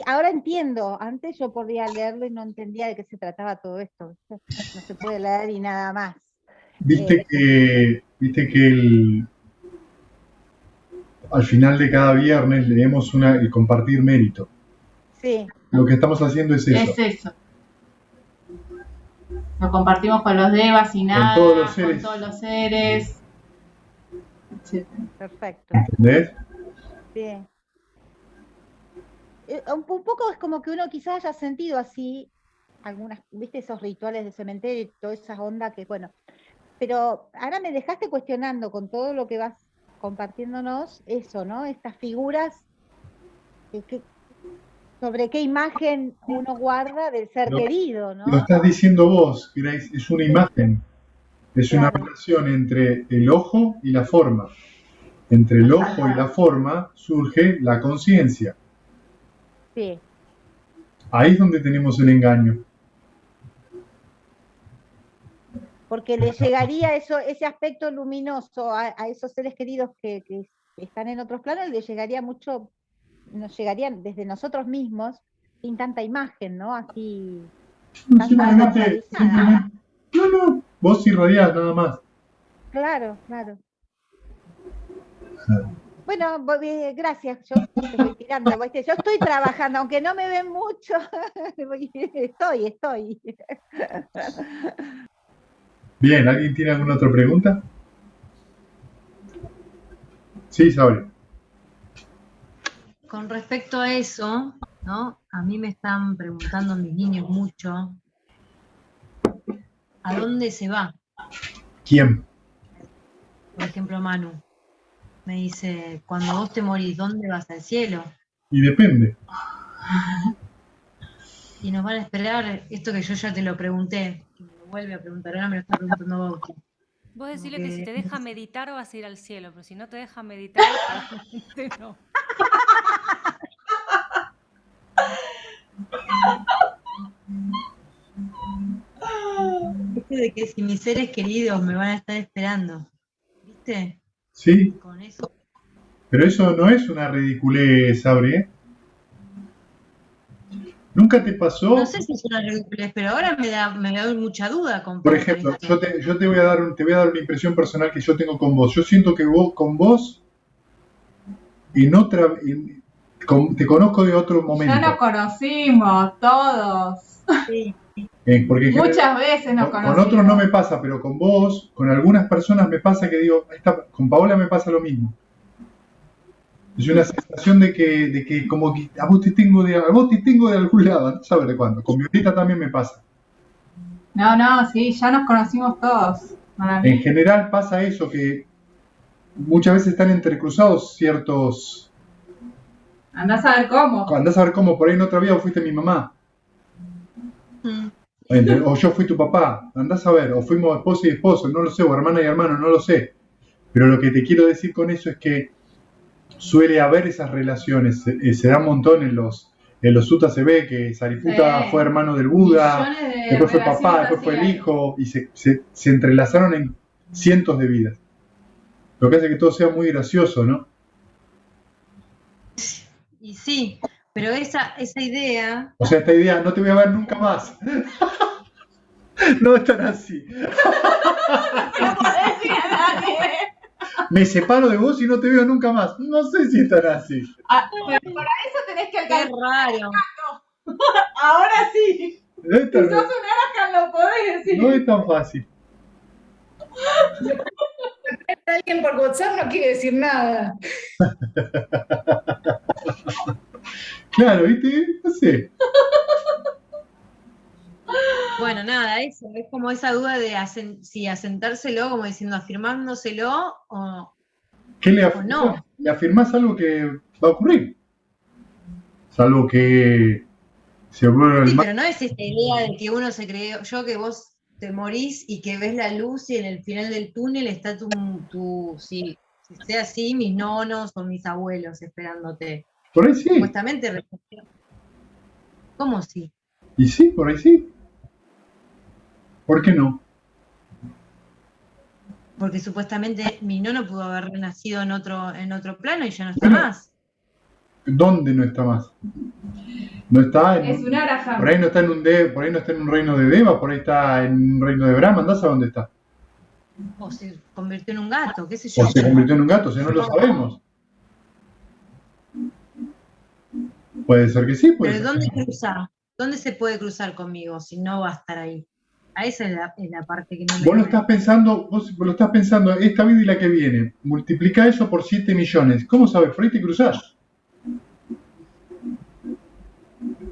Ahora entiendo, antes yo podía leerlo y no entendía de qué se trataba todo esto. No se puede leer y nada más. Viste que al final de cada viernes leemos el compartir mérito. Sí. Lo que estamos haciendo es eso. Es eso. Lo compartimos con los devas y nada, con todos los seres. etc. Perfecto. ¿Entendés? Sí. Un poco es como que uno quizás haya sentido así algunas, viste, esos rituales de cementerio y toda esa onda que, bueno, pero ahora me dejaste cuestionando con todo lo que vas compartiéndonos, eso, ¿no? Estas figuras, sobre qué imagen uno guarda del ser querido, ¿no? Lo estás diciendo vos, Grace, es una imagen. Es una Claro. relación entre el ojo y la forma. Entre el ojo y la forma surge la conciencia. Sí. Ahí es donde tenemos el engaño. Porque le llegaría ese aspecto luminoso a esos seres queridos que están en otros planos, le llegaría mucho, nos llegarían desde nosotros mismos, sin tanta imagen, ¿no? Así. Simplemente, no, vos irradiás nada más. Claro, claro. Bueno, gracias, yo te voy tirando, ¿viste? Yo estoy trabajando, aunque no me ven mucho, estoy. Bien, ¿alguien tiene alguna otra pregunta? Sí, Sabrina. Con respecto a eso, ¿no? A mí me están preguntando mis niños mucho ¿a dónde se va? ¿Quién? Por ejemplo, Manu me dice, cuando vos te morís, ¿dónde vas? ¿Al cielo? Y depende. Y nos van a esperar esto que yo ya te lo pregunté, que me lo vuelve a preguntar, ahora me lo está preguntando Bauti. Vos decirle Como que si que- te deja meditar vas a ir al cielo, pero si no te deja meditar, probablemente no. Esto de que si mis seres queridos me van a estar esperando, ¿viste? Sí, Con eso. pero eso no es una ridiculez, Sabri, ¿eh? ¿Nunca te pasó? No sé si es una ridiculez, pero ahora me da mucha duda con Por ejemplo, yo te voy a dar una impresión personal que yo tengo con vos. Yo siento que con vos, te conozco de otro momento. Ya nos conocimos todos. Sí. Porque Muchas veces nos con conocimos. otros no me pasa, pero con vos, con algunas personas me pasa que digo, con Paola me pasa lo mismo. Es una sensación de que como que a vos te tengo de algún lado, no sabes de cuándo. Con Violeta también me pasa. No, sí, ya nos conocimos todos. Para mí. En general pasa eso, que muchas veces están entrecruzados ciertos... Andás a ver cómo. Andás a ver cómo, por ahí en otra vida vos fuiste mi mamá. Mm. O yo fui tu papá, andás a ver, o fuimos esposo y esposo, no lo sé, o hermana y hermano, no lo sé. Pero lo que te quiero decir con eso es que suele haber esas relaciones, se da un montón en los suttas se ve que Sariputa Sí. fue hermano del Buda, Millones de después fue papá, relaciones después fue así el hay. hijo, y se entrelazaron en cientos de vidas. Lo que hace que todo sea muy gracioso, ¿no? Y sí, pero esa idea, O sea, esta idea, no te voy a ver nunca más. No es tan así. No podés decir a nadie. Me separo de vos y no te veo nunca más. No sé si es tan así. Ah, pero para eso tenés que qué alcanzar. raro. Ahora sí. No es Si tan, sos un Arakan lo podés decir. no es tan fácil. Alguien por WhatsApp no quiere decir nada. Claro, ¿viste? No sé. Bueno, nada, eso, es como esa duda de si asentárselo, como diciendo, afirmándoselo o ¿Qué le o afirmás? no. Le afirmás algo que va a ocurrir. Salvo que se ocurra el Sí, mal. pero no es esta idea de que uno se cree, yo que vos te morís y que ves la luz y en el final del túnel está si sea así, mis nonos o mis abuelos esperándote. Por ahí sí. Supuestamente, ¿cómo sí? Y sí, por ahí sí. ¿Por qué no? Porque supuestamente mi nono pudo haber renacido en otro plano y ya no está Bueno, más. ¿Dónde no está más? No está Es un Arakan. por ahí no está por ahí no está en un reino de Deva, por ahí está en un reino de Brahma, andás a dónde está. O se convirtió en un gato, qué sé yo. O se convirtió en un gato, o sea, no lo sabemos. Puede ser que sí, puede Pero ser. ¿dónde cruza? ¿Dónde se puede cruzar conmigo si no va a estar ahí? A esa es la parte que no me Vos lo queda. estás pensando esta vida y la que viene. Multiplica eso por 7 millones. ¿Cómo sabes? Por ahí te cruzás.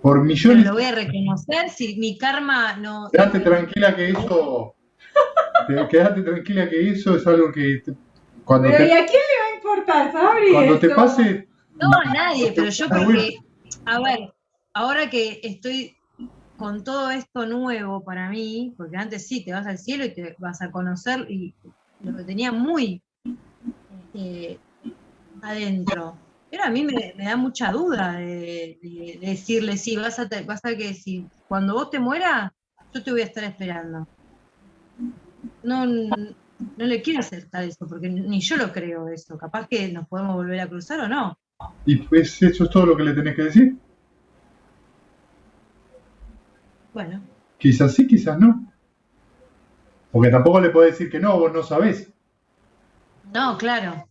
Por Pero millones. lo voy a reconocer si mi karma no... Quédate tranquila que eso. Quédate tranquila que eso es algo que cuando Pero ¿y te, a quién le va a importar, Sabri? cuando te esto? pase. No, a nadie, pero yo porque... A ver, ahora que estoy con todo esto nuevo para mí, porque antes sí, te vas al cielo y te vas a conocer y lo que tenía muy adentro. Pero a mí me da mucha duda de decirle, sí, vas a que si cuando vos te mueras, yo te voy a estar esperando. No le quiero aceptar eso, porque ni yo lo creo eso. Capaz que nos podemos volver a cruzar o no. Y pues eso es todo lo que le tenés que decir. Bueno, Quizás sí, quizás no. Porque tampoco le podés decir que no, vos no sabés. no, claro.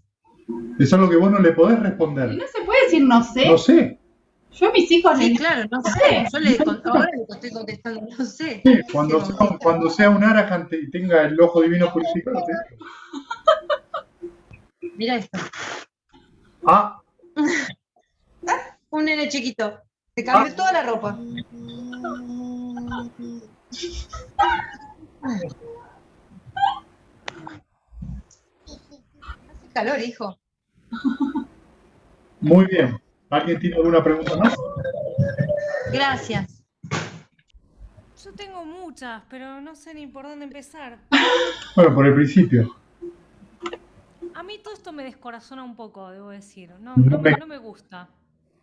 Es algo que vos no le podés Y responder. no se puede decir no sé. No sé. Yo a mis hijos Sí, les claro, no sé. Yo ahora le estoy contestando, no sé. Sí, cuando sea un Arakan y tenga el ojo divino purificado. te digo. Mira esto. Ah, Un nene chiquito. Se cambió toda la ropa. Hace calor, hijo. Muy bien. ¿Alguien tiene alguna pregunta más? Gracias. Yo tengo muchas, pero no sé ni por dónde empezar. Bueno, por el principio. A mí todo esto me descorazona un poco, debo decir. No, No me- no me gusta. No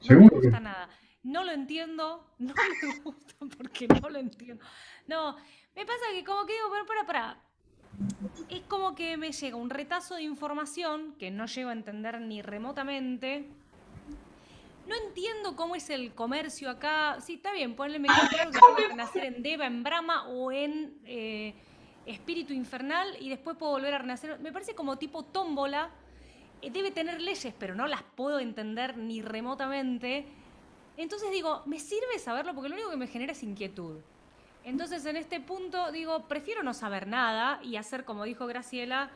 me Seguro que gusta nada. No lo entiendo, no me gusta porque no lo entiendo. No, me pasa que como que digo, pero para. Es como que me llega un retazo de información que no llego a entender ni remotamente. No entiendo cómo es el comercio acá. Sí, está bien, ponle, me queda claro que yo voy a renacer en Deva, en Brahma o en Espíritu Infernal y después puedo volver a renacer. Me parece como tipo tómbola. Debe tener leyes, pero no las puedo entender ni remotamente. Entonces digo, ¿me sirve saberlo? Porque lo único que me genera es inquietud. Entonces en este punto digo, prefiero no saber nada y hacer como dijo Graciela.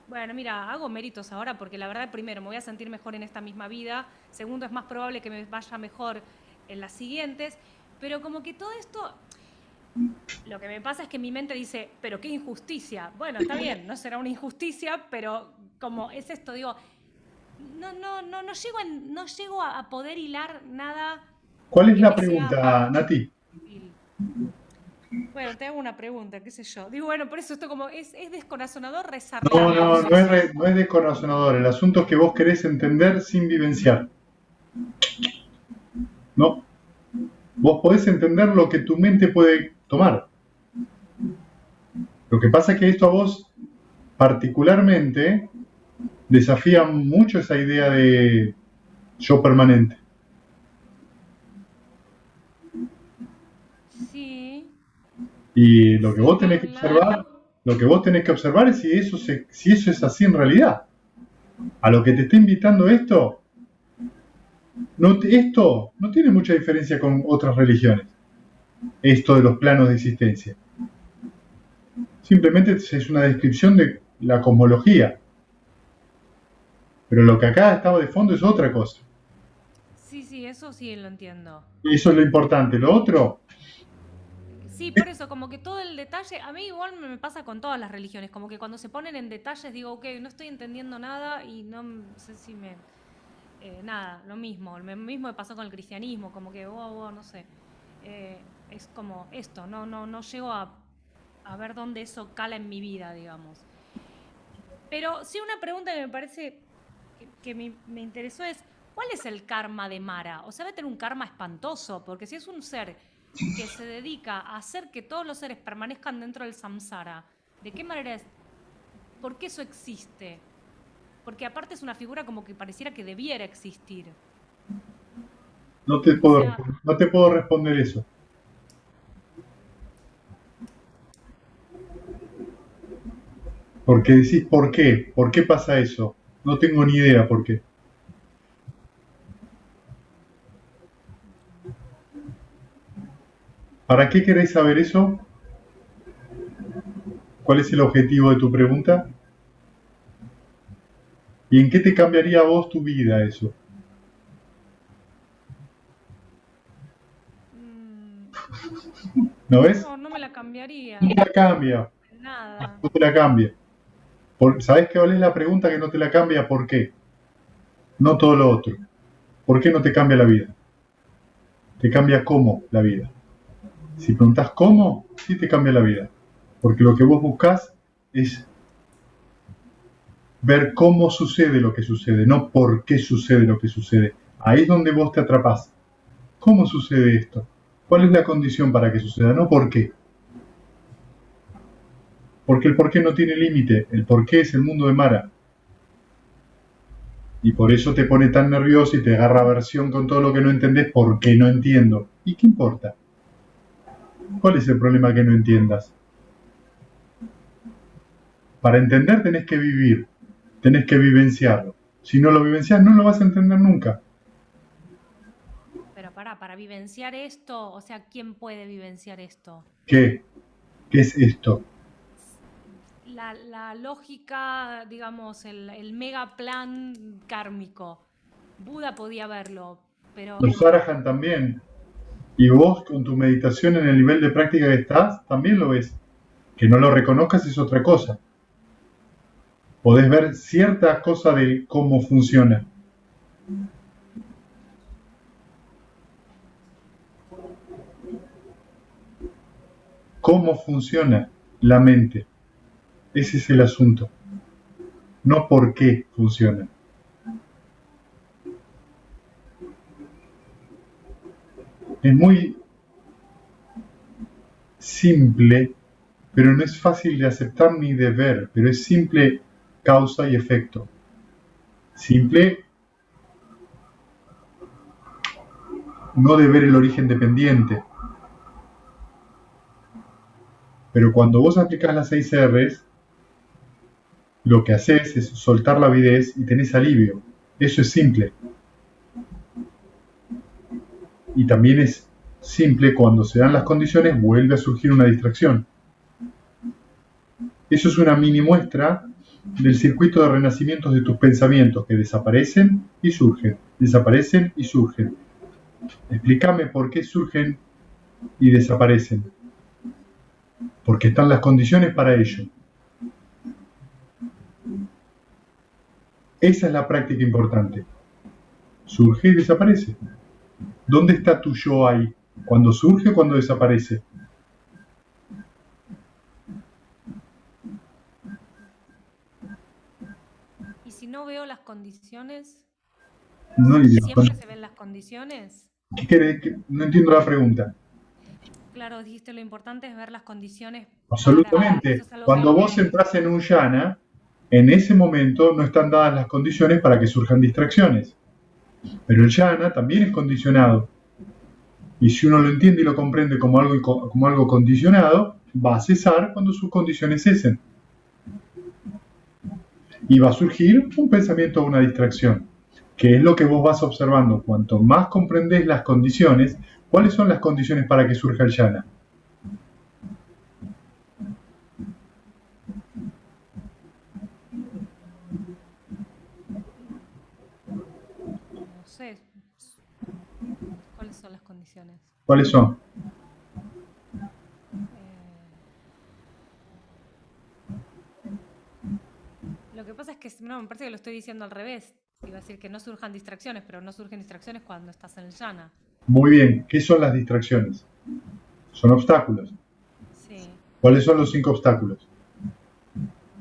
Bueno, mira, hago méritos ahora porque la verdad, primero, me voy a sentir mejor en esta misma vida. Segundo, es más probable que me vaya mejor en las siguientes. Pero como que todo esto, lo que me pasa es que mi mente dice, pero qué injusticia. Bueno, está bien, no será una injusticia, pero como es esto, digo, no llego a poder hilar nada. ¿Cuál es que la me sea pregunta, Nati? útil. Bueno, te hago una pregunta, qué sé yo. Digo, bueno, por eso esto como es descorazonador rezarle a Dios. No es descorazonador. El asunto es que vos querés entender sin vivenciar. No. Vos podés entender lo que tu mente puede tomar. Lo que pasa es que esto a vos particularmente desafía mucho esa idea de yo permanente. Sí. Y lo que Sí, vos tenés que observar, es si eso es así en realidad. A lo que te está invitando esto no tiene mucha diferencia con otras religiones. Esto de los planos de existencia. Simplemente es una descripción de la cosmología. Pero lo que acá estaba de fondo es otra cosa. Sí, eso sí lo entiendo. Eso es lo importante. Lo otro, Sí, por eso, como que todo el detalle, a mí igual me pasa con todas las religiones, como que cuando se ponen en detalles digo, ok, no estoy entendiendo nada y no sé si me... nada, lo mismo me pasó con el cristianismo, como que, no sé, es como esto, no llego a ver dónde eso cala en mi vida, digamos. Pero sí una pregunta que me parece que me interesó es, ¿cuál es el karma de Mara? O sea, debe tener un karma espantoso, porque si es un ser que se dedica a hacer que todos los seres permanezcan dentro del samsara, ¿de qué manera es? ¿Por qué eso existe? Porque aparte es una figura como que pareciera que debiera existir. no te puedo responder eso. Porque decís, ¿por qué? ¿Por qué pasa eso? No tengo ni idea por qué. ¿Para qué querés saber eso? ¿Cuál es el objetivo de tu pregunta? ¿Y en qué te cambiaría a vos tu vida eso? ¿No ves? No me la cambiaría. No te la cambia. Nada. No te la cambia. ¿Sabés qué es la pregunta que no te la cambia? ¿Por qué? No todo lo otro. ¿Por qué no te cambia la vida? Te cambia cómo la vida. Si preguntás cómo, sí te cambia la vida. Porque lo que vos buscás es ver cómo sucede lo que sucede, no por qué sucede lo que sucede. Ahí es donde vos te atrapás. ¿Cómo sucede esto? ¿Cuál es la condición para que suceda? No por qué. Porque el por qué no tiene límite. El por qué es el mundo de Mara. Y por eso te pone tan nervioso y te agarra aversión con todo lo que no entendés porque no entiendo. ¿Y qué importa? ¿Cuál es el problema que no entiendas? Para entender tenés que vivir, tenés que vivenciarlo. Si no lo vivenciás, no lo vas a entender nunca. Pero para vivenciar esto, o sea, ¿quién puede vivenciar esto? ¿Qué? ¿Qué es esto? La lógica, digamos, el mega plan kármico. Buda podía verlo, pero... Los Arahan también. Y vos con tu meditación en el nivel de práctica que estás, también lo ves. Que no lo reconozcas es otra cosa. Podés ver cierta cosa de cómo funciona. ¿Cómo funciona la mente? Ese es el asunto. No por qué funciona. Es muy simple, pero no es fácil de aceptar ni de ver, pero es simple causa y efecto. Simple no de ver el origen dependiente. Pero cuando vos aplicás las 6 R's, lo que haces es soltar la avidez y tenés alivio. Eso es simple. Y también es simple cuando se dan las condiciones, vuelve a surgir una distracción. Eso es una mini muestra del circuito de renacimientos de tus pensamientos que desaparecen y surgen, desaparecen y surgen. Explícame por qué surgen y desaparecen. Porque están las condiciones para ello. Esa es la práctica importante. Surge y desaparece. ¿Dónde está tu yo ahí? ¿Cuando surge o cuando desaparece? Y si no veo las condiciones, No, ¿siempre se ven las condiciones? ¿qué querés? No entiendo la pregunta. Claro, dijiste lo importante es ver las condiciones. Absolutamente. Eso es algo Cuando que- vos entras en un yana, en ese momento no están dadas las condiciones para que surjan distracciones. Pero el yana también es condicionado. Y si uno lo entiende y lo comprende como algo condicionado, va a cesar cuando sus condiciones cesen. Y va a surgir un pensamiento o una distracción, que es lo que vos vas observando. Cuanto más comprendés las condiciones, ¿cuáles son las condiciones para que surja el yana? No sé. ¿Cuáles son las condiciones? ¿Cuáles son? Lo que pasa es que no, me parece que lo estoy diciendo al revés. Iba a decir que no surjan distracciones, pero no surgen distracciones cuando estás en el yana. Muy bien. ¿Qué son las distracciones? Son obstáculos. Sí. ¿Cuáles son los 5 obstáculos?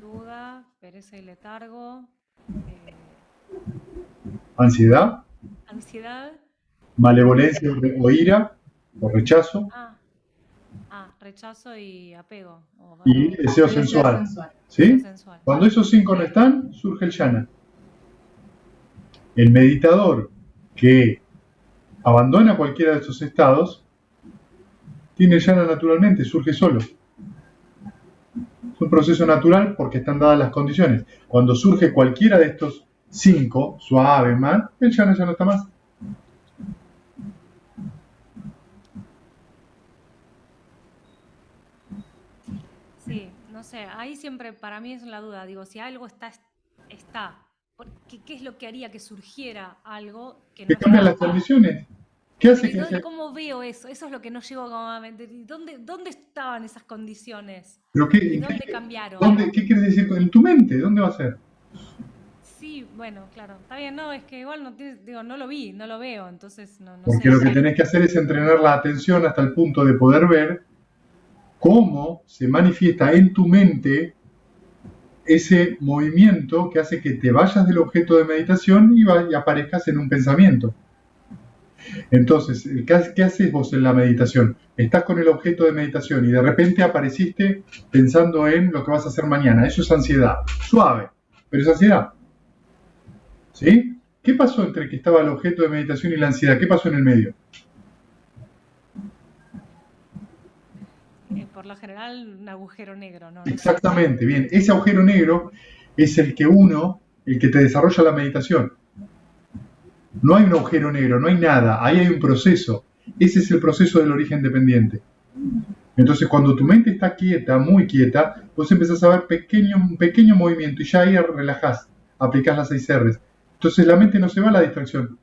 Duda, pereza y letargo, Ansiedad, ansiedad, malevolencia o ira, o rechazo, rechazo y apego. y deseo Deseo sensual. sensual. ¿Sí? Deseo sensual. Cuando esos 5 no están, surge el yana. El meditador que abandona cualquiera de estos estados tiene el yana naturalmente, surge solo. Es un proceso natural porque están dadas las condiciones. Cuando surge cualquiera de estos 5, suave, más, el yana ya no está más. Sí, no sé, ahí siempre para mí es la duda. Digo, si algo está, está. ¿Qué es lo que haría que surgiera algo que no ¿Qué cambian las estaba? condiciones? ¿Qué hace Pero, que sea? ¿cómo veo eso? Eso es lo que no llego a mente. ¿Dónde estaban esas condiciones? ¿Pero ¿Y qué, dónde cambiaron? qué quieres decir? ¿En tu mente? ¿Dónde va a ser? Sí, bueno, claro. Está bien, no, es que igual no lo vi, no lo veo, entonces no Porque sé. lo que tenés que hacer es entrenar la atención hasta el punto de poder ver cómo se manifiesta en tu mente ese movimiento que hace que te vayas del objeto de meditación y aparezcas en un pensamiento. Entonces, ¿qué haces vos en la meditación? Estás con el objeto de meditación y de repente apareciste pensando en lo que vas a hacer mañana. Eso es ansiedad. Suave, pero es ansiedad. ¿Sí? ¿Qué pasó entre que estaba el objeto de meditación y la ansiedad? ¿Qué pasó en el medio? Por lo general, un agujero negro, ¿no? No sé. Exactamente, bien. Ese agujero negro es el que te desarrolla la meditación. No hay un agujero negro, no hay nada, ahí hay un proceso. Ese es el proceso del origen dependiente. Entonces, cuando tu mente está quieta, muy quieta, vos empezás a ver un pequeño movimiento y ya ahí relajás, aplicás las 6 R's. Entonces la mente no se va a la distracción.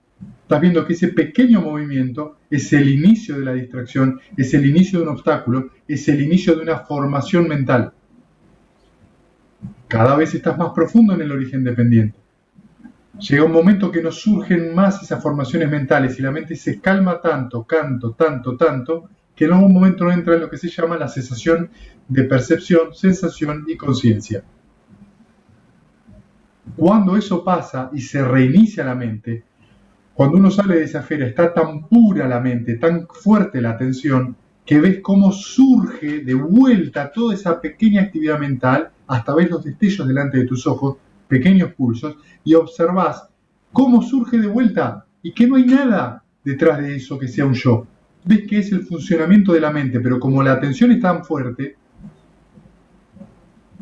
estás viendo que ese pequeño movimiento es el inicio de la distracción, es el inicio de un obstáculo, es el inicio de una formación mental. Cada vez estás más profundo en el origen dependiente. Llega un momento que no surgen más esas formaciones mentales y la mente se calma tanto, tanto, que en algún momento no entra en lo que se llama la cesación de percepción, sensación y conciencia. Cuando eso pasa y se reinicia la mente, cuando uno sale de esa esfera, está tan pura la mente, tan fuerte la atención, que ves cómo surge de vuelta toda esa pequeña actividad mental, hasta ves los destellos delante de tus ojos, pequeños pulsos, y observás cómo surge de vuelta y que no hay nada detrás de eso que sea un yo. Ves que es el funcionamiento de la mente, pero como la atención es tan fuerte,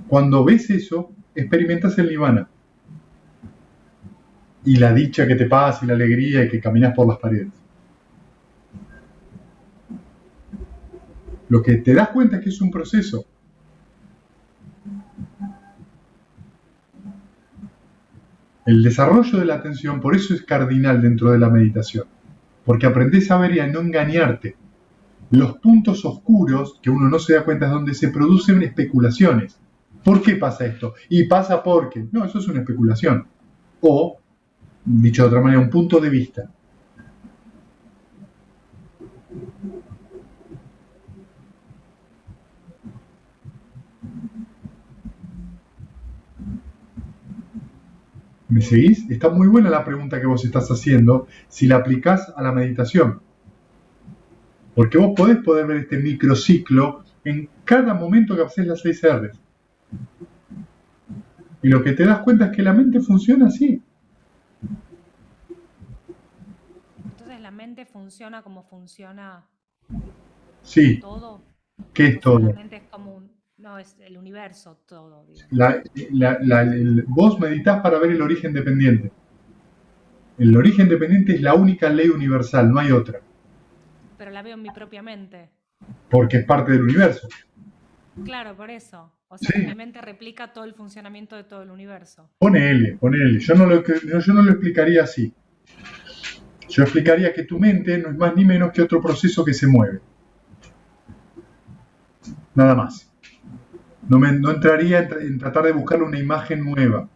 cuando ves eso, experimentas el nirvana. Y la dicha que te pasa y la alegría y que caminas por las paredes. Lo que te das cuenta es que es un proceso. El desarrollo de la atención, por eso es cardinal dentro de la meditación. Porque aprendés a ver y a no engañarte. Los puntos oscuros, que uno no se da cuenta es donde se producen especulaciones. ¿Por qué pasa esto? Y pasa porque. No, eso es una especulación. O, dicho de otra manera, un punto de vista. ¿Me seguís? Está muy buena la pregunta que vos estás haciendo si la aplicás a la meditación. Porque vos podés ver este microciclo en cada momento que haces las 6 R's. Y lo que te das cuenta es que la mente funciona así. Entonces la mente funciona como funciona Sí. todo. ¿Qué es todo? La mente es como no, es el universo todo. Digamos. Vos meditás para ver el origen dependiente. El origen dependiente es la única ley universal, no hay otra. Pero la veo en mi propia mente. Porque es parte del universo. Claro, por eso. O sea, Sí. que mi mente replica todo el funcionamiento de todo el universo. Ponele. Yo no lo explicaría así. Yo explicaría que tu mente no es más ni menos que otro proceso que se mueve. Nada más. No entraría en tratar de buscarle una imagen nueva.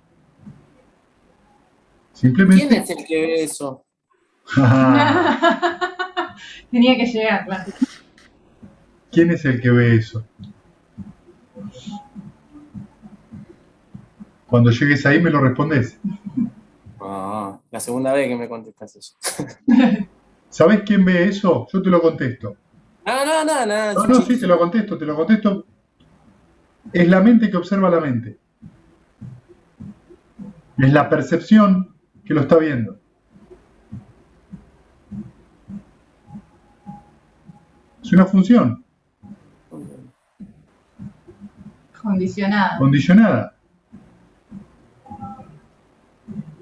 Simplemente... ¿Quién es el que ve eso? Tenía que llegar, claro. ¿Quién es el que ve eso? Cuando llegues ahí me lo respondes. Ah, la segunda vez que me contestas eso. ¿Sabés quién ve eso? Yo te lo contesto. No, sí, te lo contesto. Es la mente que observa la mente. Es la percepción que lo está viendo. Es una función. Condicionada.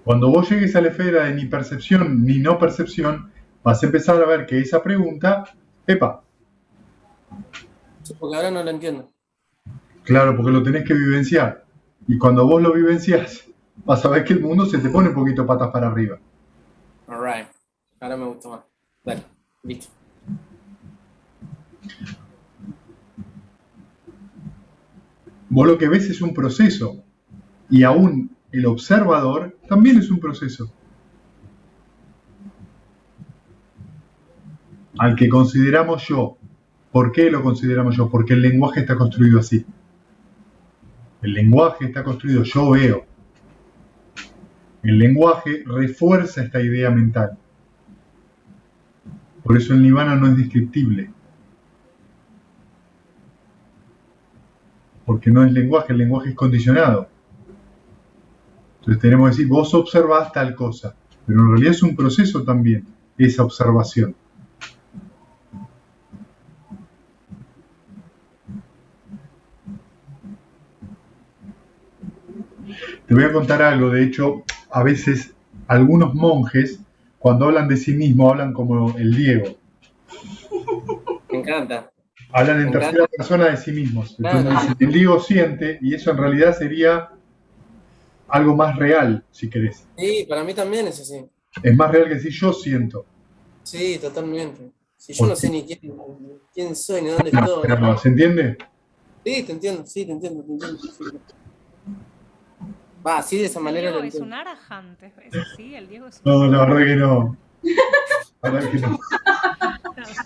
Cuando vos llegues a la esfera de ni percepción ni no percepción, vas a empezar a ver que esa pregunta, ¡epa! Sí, porque ahora no lo entiendo. Claro, porque lo tenés que vivenciar. Y cuando vos lo vivenciás, vas a ver que el mundo se te pone un poquito patas para arriba. Alright. Ahora me gustó más. Dale, listo. Vos lo que ves es un proceso. Y aún el observador también es un proceso. Al que consideramos yo. ¿Por qué lo consideramos yo? Porque el lenguaje está construido así. El lenguaje está construido, yo veo. El lenguaje refuerza esta idea mental. Por eso el nirvana no es descriptible. Porque no es lenguaje, el lenguaje es condicionado. Entonces tenemos que decir, vos observás tal cosa. Pero en realidad es un proceso también, esa observación. Te voy a contar algo, de hecho, a veces algunos monjes, cuando hablan de sí mismos, hablan como el Diego. Me encanta. Hablan en tercera persona de sí mismos. Entonces dicen, el Diego siente, y eso en realidad sería algo más real, si querés. Sí, para mí también es así. Es más real que si yo siento. Sí, totalmente. Si yo no sé ni quién soy, ni dónde estoy. Pero, ¿se entiende? Sí, te entiendo, sí, te entiendo. Sí. Va, así de esa El manera lo Diego es entiendo. un Arahant, ¿es así? El Diego es un No, la verdad que no. La verdad que no.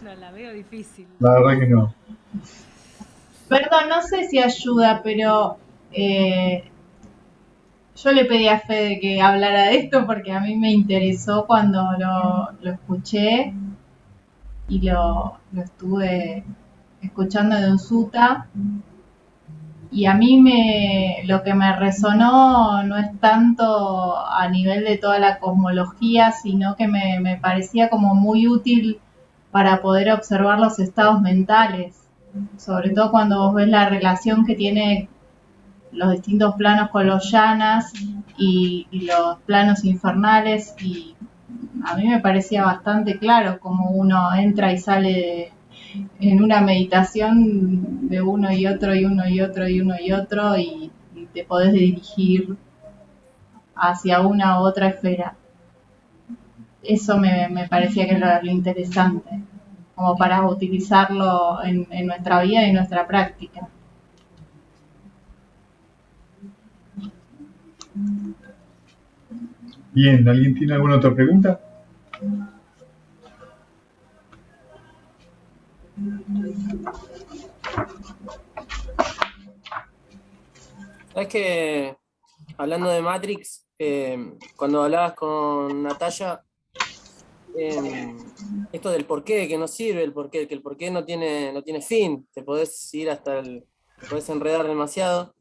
No, la veo difícil. La verdad que no. Perdón, no sé si ayuda, pero yo le pedí a Fede que hablara de esto porque a mí me interesó cuando lo escuché y lo estuve escuchando de un sutta. Y a mí lo que me resonó no es tanto a nivel de toda la cosmología, sino que me parecía como muy útil para poder observar los estados mentales, sobre todo cuando vos ves la relación que tiene los distintos planos con los yanas y los planos infernales, y a mí me parecía bastante claro cómo uno entra y sale en una meditación de uno y otro y uno y otro y uno y otro y te podés dirigir hacia una u otra esfera. Eso me parecía que era lo interesante, como para utilizarlo en nuestra vida y en nuestra práctica. Bien, ¿alguien tiene alguna otra pregunta? ¿Sabes que hablando de Matrix, cuando hablabas con Natalia, esto del porqué, que no sirve el porqué, que el porqué no tiene fin, te podés ir te podés enredar demasiado.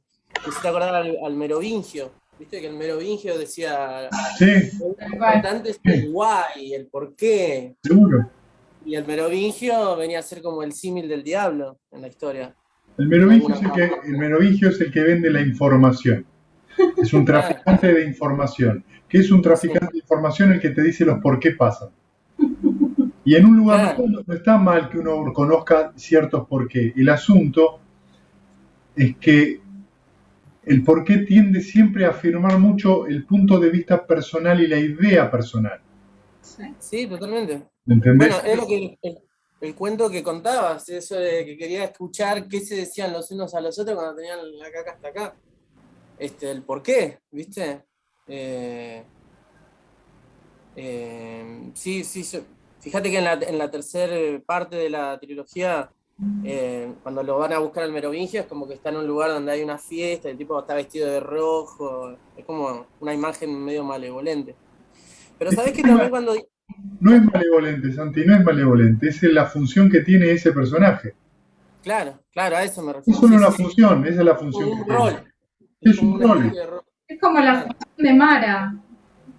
Me hiciste acordar al Merovingio, viste que el Merovingio decía, Sí, lo importante es el why, el porqué, seguro. y el Merovingio venía a ser como el símil del diablo en la historia. El merovingio es el que vende la información. Es un traficante de información. ¿Qué es un traficante de información? El que te dice los por qué pasan. Y en un lugar no está mal que uno conozca ciertos por qué. El asunto es que el por qué tiende siempre a afirmar mucho el punto de vista personal y la idea personal. Sí, totalmente. ¿Entendés? Bueno, es lo que el cuento que contabas, eso de que quería escuchar qué se decían los unos a los otros cuando tenían la caca hasta acá. El por qué, ¿viste? Sí, fíjate que en la tercera parte de la trilogía, cuando lo van a buscar al Merovingio, es como que está en un lugar donde hay una fiesta, el tipo está vestido de rojo, es como una imagen medio malevolente. Pero sabés que también cuando... No es malevolente, Santi, no es malevolente, es la función que tiene ese personaje. Claro, a eso me refiero. Es solo una función, esa es la función que tiene. Rol. Es un rol. Es como la función de Mara.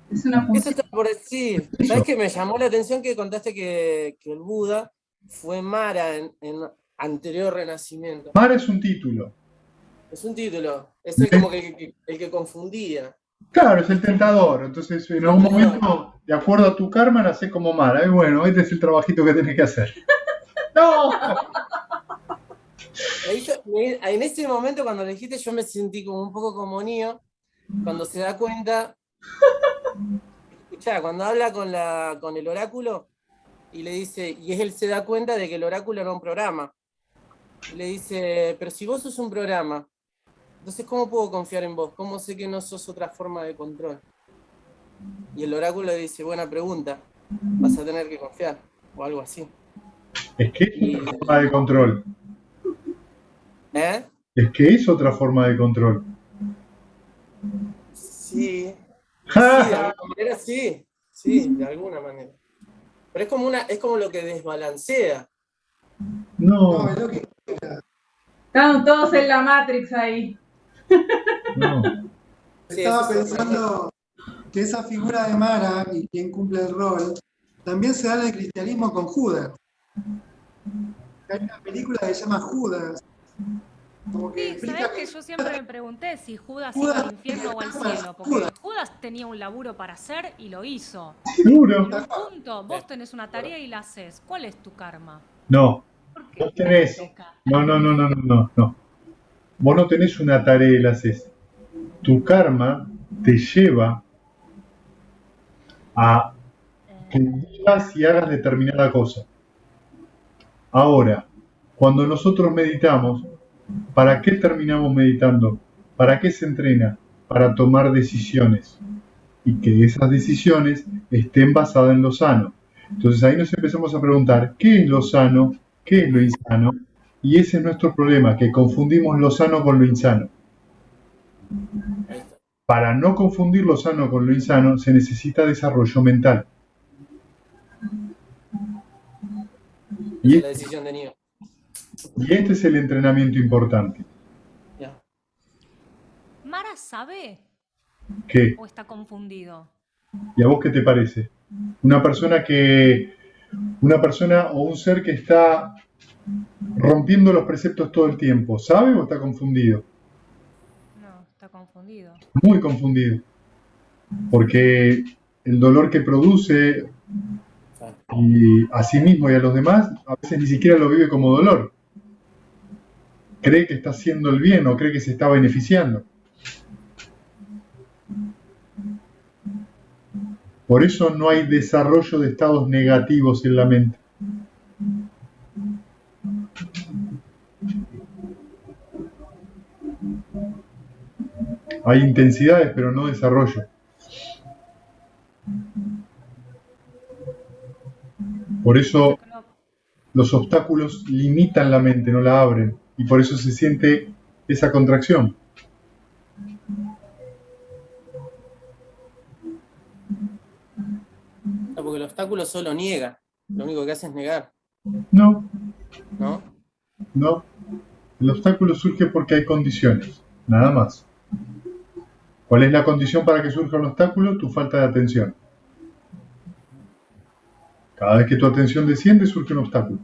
Es una función. Eso está por decir. ¿Sabes qué? Me llamó la atención que contaste que el Buda fue Mara en anterior renacimiento. Mara es un título. Es un título. Es como que el que confundía. Claro, es el tentador. Entonces, en algún momento, de acuerdo a tu karma, nacés como Mara. Y bueno, este es el trabajito que tenés que hacer. ¡No! En ese momento, cuando le dijiste, yo me sentí como un poco como Neo, cuando se da cuenta. Escuchá, cuando habla con el oráculo y le dice, y él se da cuenta de que el oráculo era un programa. Y le dice, pero si vos sos un programa, entonces ¿cómo puedo confiar en vos? ¿Cómo sé que no sos otra forma de control? Y el oráculo le dice, buena pregunta, vas a tener que confiar, o algo así. Es que es otra forma de control. ¿Eh? Es que es otra forma de control. Sí. Sí, de alguna manera sí. Sí, de alguna manera. Pero es como lo que desbalancea. No. Estamos todos en la Matrix ahí. No. Estaba pensando que esa figura de Mara y quien cumple el rol también se da en el cristianismo con Judas. Hay una película que se llama Judas. Como que Sí, sabés que yo siempre me pregunté si Judas iba al infierno o al cielo, porque Judas tenía un laburo para hacer y lo hizo. Seguro. En un punto, vos tenés una tarea y la haces. ¿Cuál es tu karma? No. ¿Por qué? Vos tenés. No. Vos no tenés una tarea y la haces. Tu karma te lleva a que digas y hagas determinada cosa. Ahora, cuando nosotros meditamos, ¿para qué terminamos meditando? ¿Para qué se entrena? Para tomar decisiones. Y que esas decisiones estén basadas en lo sano. Entonces ahí nos empezamos a preguntar, ¿qué es lo sano? ¿Qué es lo insano? Y ese es nuestro problema, que confundimos lo sano con lo insano. Para no confundir lo sano con lo insano, se necesita desarrollo mental. Esa es la decisión de Neo. Y este es el entrenamiento importante. Ya. ¿Mara sabe ¿Qué? o está confundido? ¿Y a vos qué te parece? Una persona o un ser que está rompiendo los preceptos todo el tiempo, ¿sabe o está confundido? No, está confundido. Muy confundido. Porque el dolor que produce y a sí mismo y a los demás, a veces ni siquiera lo vive como dolor. Cree que está haciendo el bien o cree que se está beneficiando. Por eso no hay desarrollo de estados negativos en la mente. Hay intensidades, pero no desarrollo. Por eso los obstáculos limitan la mente, no la abren. Y por eso se siente esa contracción. No, porque el obstáculo solo niega. Lo único que hace es negar. No, ¿No? no. El obstáculo surge porque hay condiciones, nada más. ¿Cuál es la condición para que surja un obstáculo? Tu falta de atención. Cada vez que tu atención desciende, surge un obstáculo.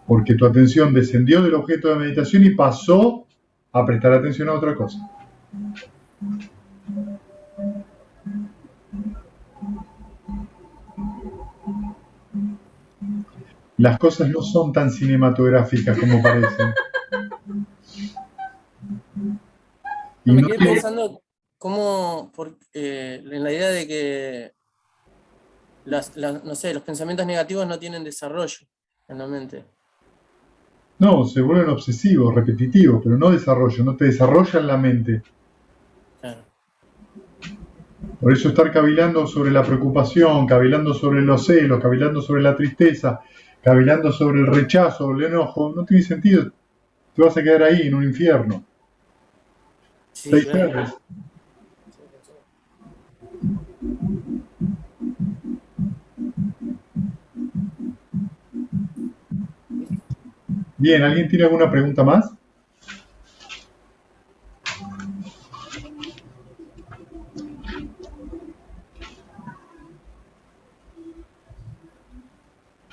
Porque tu atención descendió del objeto de meditación y pasó a prestar atención a otra cosa. Las cosas no son tan cinematográficas como parecen. Y Me no quedé te- pensando cómo, en la idea de que no sé, los pensamientos negativos no tienen desarrollo en la mente. no, se vuelven obsesivos, repetitivos, pero no desarrollo, no te desarrollan la mente. Claro. Por eso estar cavilando sobre la preocupación, cavilando sobre los celos, cavilando sobre la tristeza, cavilando sobre el rechazo, el enojo, no tiene sentido. Te vas a quedar ahí en un infierno. Sí, Te claro. distraes. Bien, ¿alguien tiene alguna pregunta más?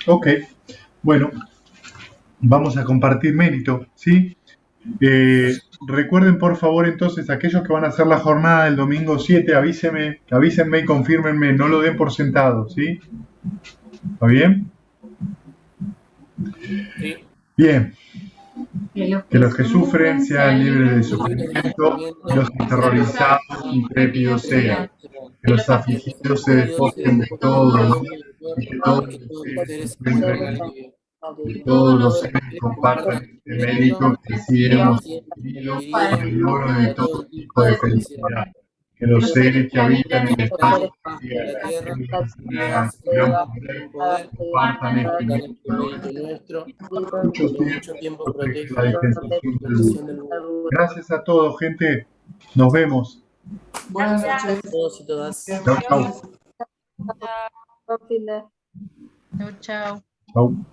Ok, bueno, vamos a compartir mérito, ¿sí? Recuerden por favor entonces, aquellos que van a hacer la jornada del domingo 7, avísenme y confírmenme, no lo den por sentado, ¿sí? ¿Está bien? Sí. Bien, Que los que sufren sean libres de sufrimiento, y los aterrorizados intrépidos sean. Que los afligidos se despojen de todo dolor, y que todos los seres encuentren alivio. Que todos los seres compartan este mérito que sí hemos adquirido en el logro de todo tipo de felicidad. Que los seres que habitan en el espacio exterior, gran poder, compartan este mérito nuestro, mucho tiempo protege la dispensación del mundo. Gracias a todos, gente. Nos vemos. Buenas noches. Todos y todas. Chau, chau. Chau, chau. Chau.